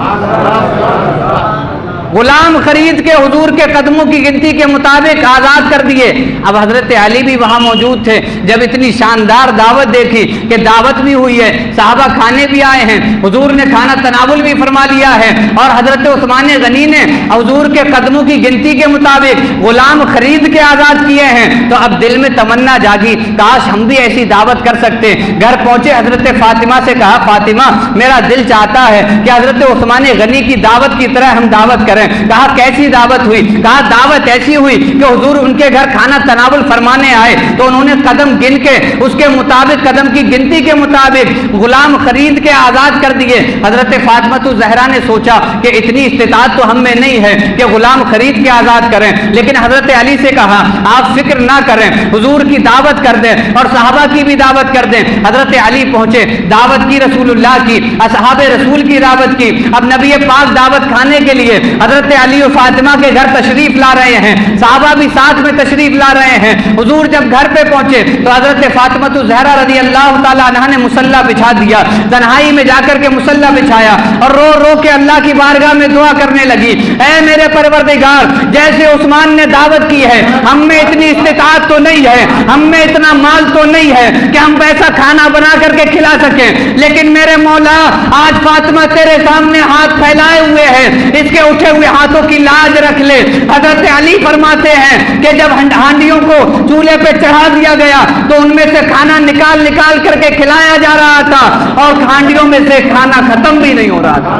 غلام خرید کے حضور کے قدموں کی گنتی کے مطابق آزاد کر دیے۔ اب حضرت علی بھی وہاں موجود تھے، جب اتنی شاندار دعوت دیکھی کہ دعوت بھی ہوئی ہے، صحابہ کھانے بھی آئے ہیں، حضور نے کھانا تناول بھی فرما لیا ہے، اور حضرت عثمان غنی نے حضور کے قدموں کی گنتی کے مطابق غلام خرید کے آزاد کیے ہیں، تو اب دل میں تمنا جاگی، کاش ہم بھی ایسی دعوت کر سکتے۔ گھر پہنچے، حضرت فاطمہ سے کہا، فاطمہ میرا دل چاہتا ہے کہ حضرت عثمان غنی کی دعوت کی طرح ہم دعوت کریں۔ کہا کیسی دعوت ہوئی؟ کہا دعوت ایسی ہوئی کہ حضور ان کے گھر کھانا تناول فرمانے آئے تو انہوں نے قدم گن کے اس کے مطابق، قدم کی گنتی کے مطابق غلام خرید کے آزاد کر دیے۔ حضرت فاطمہ الزہرا نے سوچا کہ اتنی استطاعت تو ہم میں نہیں ہے کہ غلام خرید کے آزاد کریں، لیکن حضرت علی سے کہا آپ فکر نہ کریں، حضور کی دعوت کر دیں اور صحابہ کی بھی دعوت کر دیں۔ حضرت علی پہنچے، دعوت کی رسول اللہ کی، اصحاب رسول کی دعوت کی۔ اب نبی پاک دعوت کھانے کے لیے حضرت علی و فاطمہ کے گھر تشریف لا رہے ہیں، صحابہ بھی ساتھ میں تشریف لا رہے ہیں۔ حضور جب گھر پہ پہنچے تو حضرت فاطمہ الزہرا رضی اللہ تعالیٰ عنہ نے مصلی بچھا دیا، تنہائی میں جا کر کے مصلی بچھایا اور رو رو کے اللہ کی بارگاہ میں دعا کرنے لگی، اے میرے پروردگار، جیسے عثمان نے دعوت کی ہے، ہم میں اتنی استطاعت تو نہیں ہے، ہم میں اتنا مال تو نہیں ہے کہ ہم ایسا کھانا بنا کر کے کھلا سکیں، لیکن میرے مولا آج فاطمہ تیرے سامنے ہاتھ پھیلائے ہوئے ہیں، اس کے اٹھے ہوئے ہاتھوں کی لاج رکھ لے۔ حضرت علی فرماتے ہیں کہ جب ہانڈیوں کو چولہے پہ چڑھا دیا گیا تو ان میں سے کھانا نکال کر کے کھلایا جا رہا تھا، اور ہانڈیوں میں سے کھانا ختم بھی نہیں ہو رہا تھا۔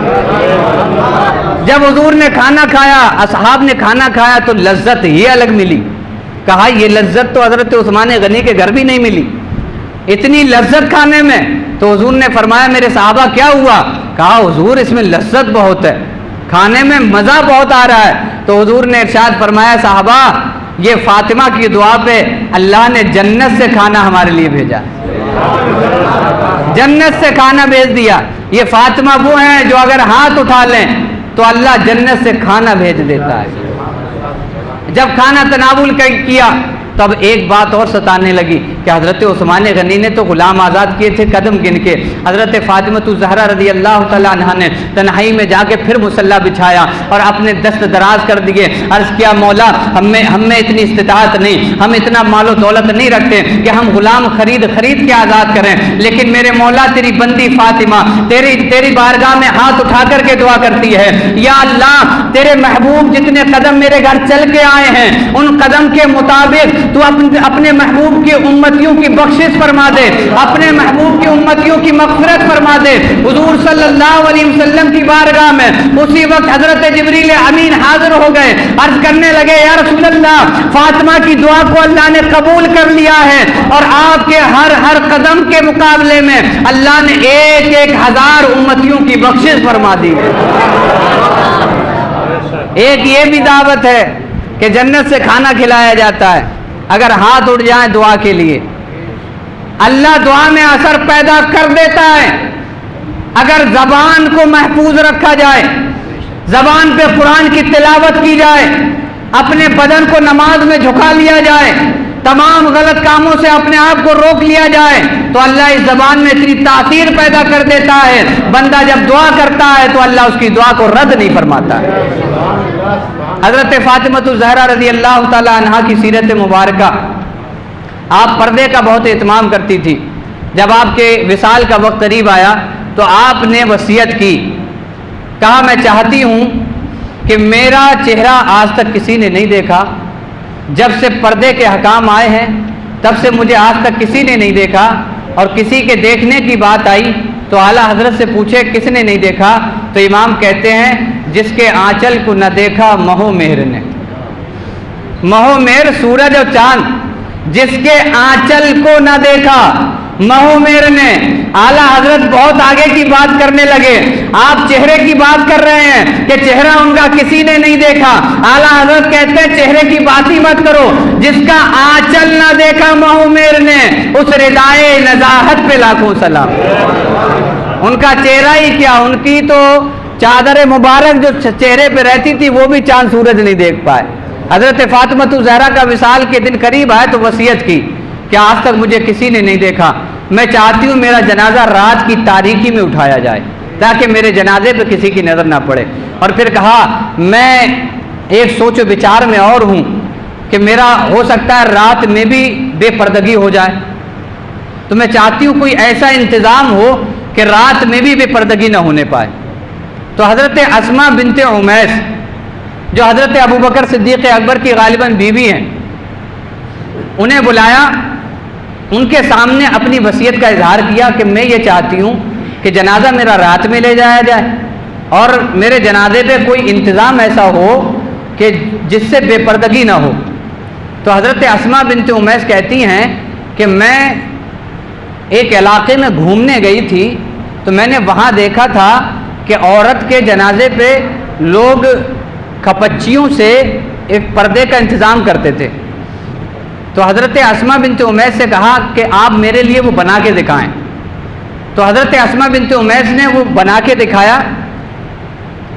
جب حضور نے کھانا کھایا، اصحاب نے کھانا کھایا تو لذت یہ الگ ملی۔ کہا یہ لذت تو حضرت عثمان غنی کے گھر بھی نہیں ملی، اتنی لذت کھانے میں۔ تو حضور نے فرمایا میرے صحابہ کیا ہوا؟ کہا حضور اس میں لذت بہت ہے، کھانے میں مزہ بہت آ رہا ہے۔ تو حضور نے ارشاد فرمایا صحابہ یہ فاطمہ کی دعا پہ اللہ نے جنت سے کھانا ہمارے لیے بھیجا، جنت سے کھانا بھیج دیا۔ یہ فاطمہ وہ ہیں جو اگر ہاتھ اٹھا لیں تو اللہ جنت سے کھانا بھیج دیتا ہے۔ جب کھانا تناول کیا تو اب ایک بات اور ستانے لگی کہ حضرت عثمان غنی نے تو غلام آزاد کیے تھے قدم گن کے، حضرت فاطمہ الزہرا رضی اللہ تعالیٰ عنہ نے تنہائی میں جا کے پھر مصلی بچھایا اور اپنے دست دراز کر دیے، عرض کیا مولا ہم میں اتنی استطاعت نہیں، ہم اتنا مال و دولت نہیں رکھتے کہ ہم غلام خرید کے آزاد کریں، لیکن میرے مولا تیری بندی فاطمہ تیری بارگاہ میں ہاتھ اٹھا کر کے دعا کرتی ہے، یا اللہ تیرے محبوب جتنے قدم میرے گھر چل کے آئے ہیں ان قدم کے مطابق تو اپنے محبوب کی امتیوں کی بخشش فرما دے، اپنے محبوب کی امتیوں کی مغفرت فرما دے۔ حضور صلی اللہ علیہ وسلم کی بارگاہ میں اسی وقت حضرت جبریل امین حاضر ہو گئے، عرض کرنے لگے یا رسول اللہ فاطمہ کی دعا کو اللہ نے قبول کر لیا ہے اور آپ کے ہر قدم کے مقابلے میں اللہ نے 1,000 امتیوں کی بخشش فرما دی ہے۔ ایک یہ بھی دعوت ہے کہ جنت سے کھانا کھلایا جاتا ہے اگر ہاتھ اٹھ جائیں دعا کے لیے، اللہ دعا میں اثر پیدا کر دیتا ہے۔ اگر زبان کو محفوظ رکھا جائے، زبان پہ قرآن کی تلاوت کی جائے، اپنے بدن کو نماز میں جھکا لیا جائے، تمام غلط کاموں سے اپنے آپ کو روک لیا جائے تو اللہ اس زبان میں اتنی تاثیر پیدا کر دیتا ہے، بندہ جب دعا کرتا ہے تو اللہ اس کی دعا کو رد نہیں فرماتا ہے۔ حضرت فاطمہ الزہرا رضی اللہ تعالی عنہا کی سیرت مبارکہ آپ پردے کا بہت اہتمام کرتی تھی. جب آپ کے وصال کا وقت قریب آیا تو آپ نے وصیت کی, کہا میں چاہتی ہوں کہ میرا چہرہ آج تک کسی نے نہیں دیکھا, جب سے پردے کے حکام آئے ہیں تب سے مجھے آج تک کسی نے نہیں دیکھا, اور کسی کے دیکھنے کی بات آئی تو اعلیٰ حضرت سے پوچھے کس نے نہیں دیکھا, تو امام کہتے ہیں جس کے آنچل کو نہ دیکھا مہو مہر نے. مہو مہر سورج اور چاند, جس کے آنچل کو نہ دیکھا مہو مہر نے. اعلیٰ حضرت بہت آگے کی بات کرنے لگے, آپ چہرے کی بات کر رہے ہیں کہ چہرہ ان کا کسی نے نہیں دیکھا. اعلیٰ حضرت کہتے ہیں چہرے کی بات ہی مت کرو, جس کا آنچل نہ دیکھا مہو مہر نے, اس ردائے نزاہت پہ لاکھوں سلام. ان کا چہرہ ہی کیا, ان کی تو چادر مبارک جو چہرے پہ رہتی تھی وہ بھی چاند سورج نہیں دیکھ پائے. حضرت فاطمہ الزہرا کا وصال کے دن قریب آئے تو وصیت کی کہ آج تک مجھے کسی نے نہیں دیکھا, میں چاہتی ہوں میرا جنازہ رات کی تاریکی میں اٹھایا جائے تاکہ میرے جنازے پہ کسی کی نظر نہ پڑے. اور پھر کہا میں ایک سوچ و بچار میں اور ہوں کہ میرا ہو سکتا ہے رات میں بھی بے پردگی ہو جائے, تو میں چاہتی ہوں کوئی ایسا انتظام ہو کہ رات میں بھی بے پردگی نہ ہونے پائے. تو حضرت اسماء بنت امیس جو حضرت ابوبکر صدیق اکبر کی غالباً بیوی ہیں, انہیں بلایا, ان کے سامنے اپنی وصیت کا اظہار کیا کہ میں یہ چاہتی ہوں کہ جنازہ میرا رات میں لے جایا جائے اور میرے جنازے پہ کوئی انتظام ایسا ہو کہ جس سے بے پردگی نہ ہو. تو حضرت اسماء بنت امیس کہتی ہیں کہ میں ایک علاقے میں گھومنے گئی تھی تو میں نے وہاں دیکھا تھا کہ عورت کے جنازے پہ لوگ کھپچیوں سے ایک پردے کا انتظام کرتے تھے. تو حضرت اسماء بنت امیس سے کہا کہ آپ میرے لیے وہ بنا کے دکھائیں. تو حضرت اسماء بنت امیس نے وہ بنا کے دکھایا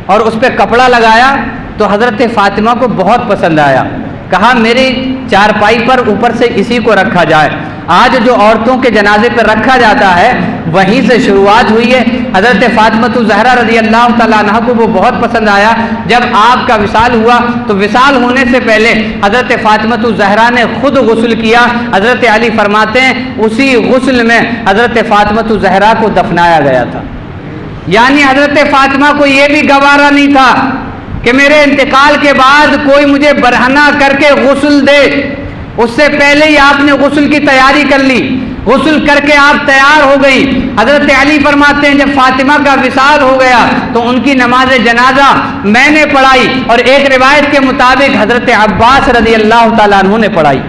اور اس پہ کپڑا لگایا تو حضرت فاطمہ کو بہت پسند آیا. کہا میری چارپائی پر اوپر سے اسی کو رکھا جائے. آج جو عورتوں کے جنازے پر رکھا جاتا ہے وہیں سے شروعات ہوئی ہے. حضرت فاطمہ الزہرا رضی اللہ تعالیٰ عنہ کو وہ بہت پسند آیا. جب آپ کا وصال ہوا تو وصال ہونے سے پہلے حضرت فاطمہ الزہرا نے خود غسل کیا. حضرت علی فرماتے ہیں اسی غسل میں حضرت فاطمہ الزہرا کو دفنایا گیا تھا. یعنی حضرت فاطمہ کو یہ بھی گوارا نہیں تھا کہ میرے انتقال کے بعد کوئی مجھے برہنہ کر کے غسل دے. اس سے پہلے ہی آپ نے غسل کی تیاری کر لی, غسل کر کے آپ تیار ہو گئی. حضرت علی فرماتے ہیں جب فاطمہ کا وصال ہو گیا تو ان کی نماز جنازہ میں نے پڑھائی, اور ایک روایت کے مطابق حضرت عباس رضی اللہ تعالیٰ عنہ نے پڑھائی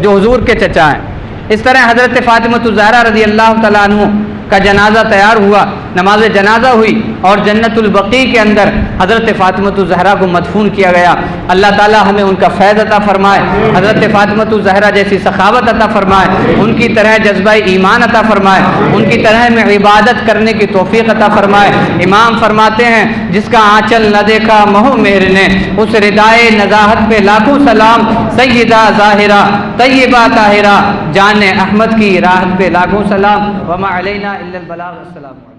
جو حضور کے چچا ہیں. اس طرح حضرت فاطمہ الزہرا رضی اللہ تعالیٰ عنہ کا جنازہ تیار ہوا, نماز جنازہ ہوئی اور جنت البقیع کے اندر حضرت فاطمہ الزہرا کو مدفون کیا گیا. اللہ تعالی ہمیں ان کا فیض عطا فرمائے, حضرت فاطمہ الزہرا جیسی سخاوت عطا فرمائے, ان کی طرح جذبہ ایمان عطا فرمائے, ان کی طرح میں عبادت کرنے کی توفیق عطا فرمائے. امام فرماتے ہیں جس کا آنچل نہ دیکھا مہو مہر نے, اس ردائے نزاہت پہ لاکھوں سلام. سیدہ ظاہرہ طیبہ طاہرہ جان احمد کی راحت پہ لاکھوں سلام. وما علینا الا البلاغ. السلام.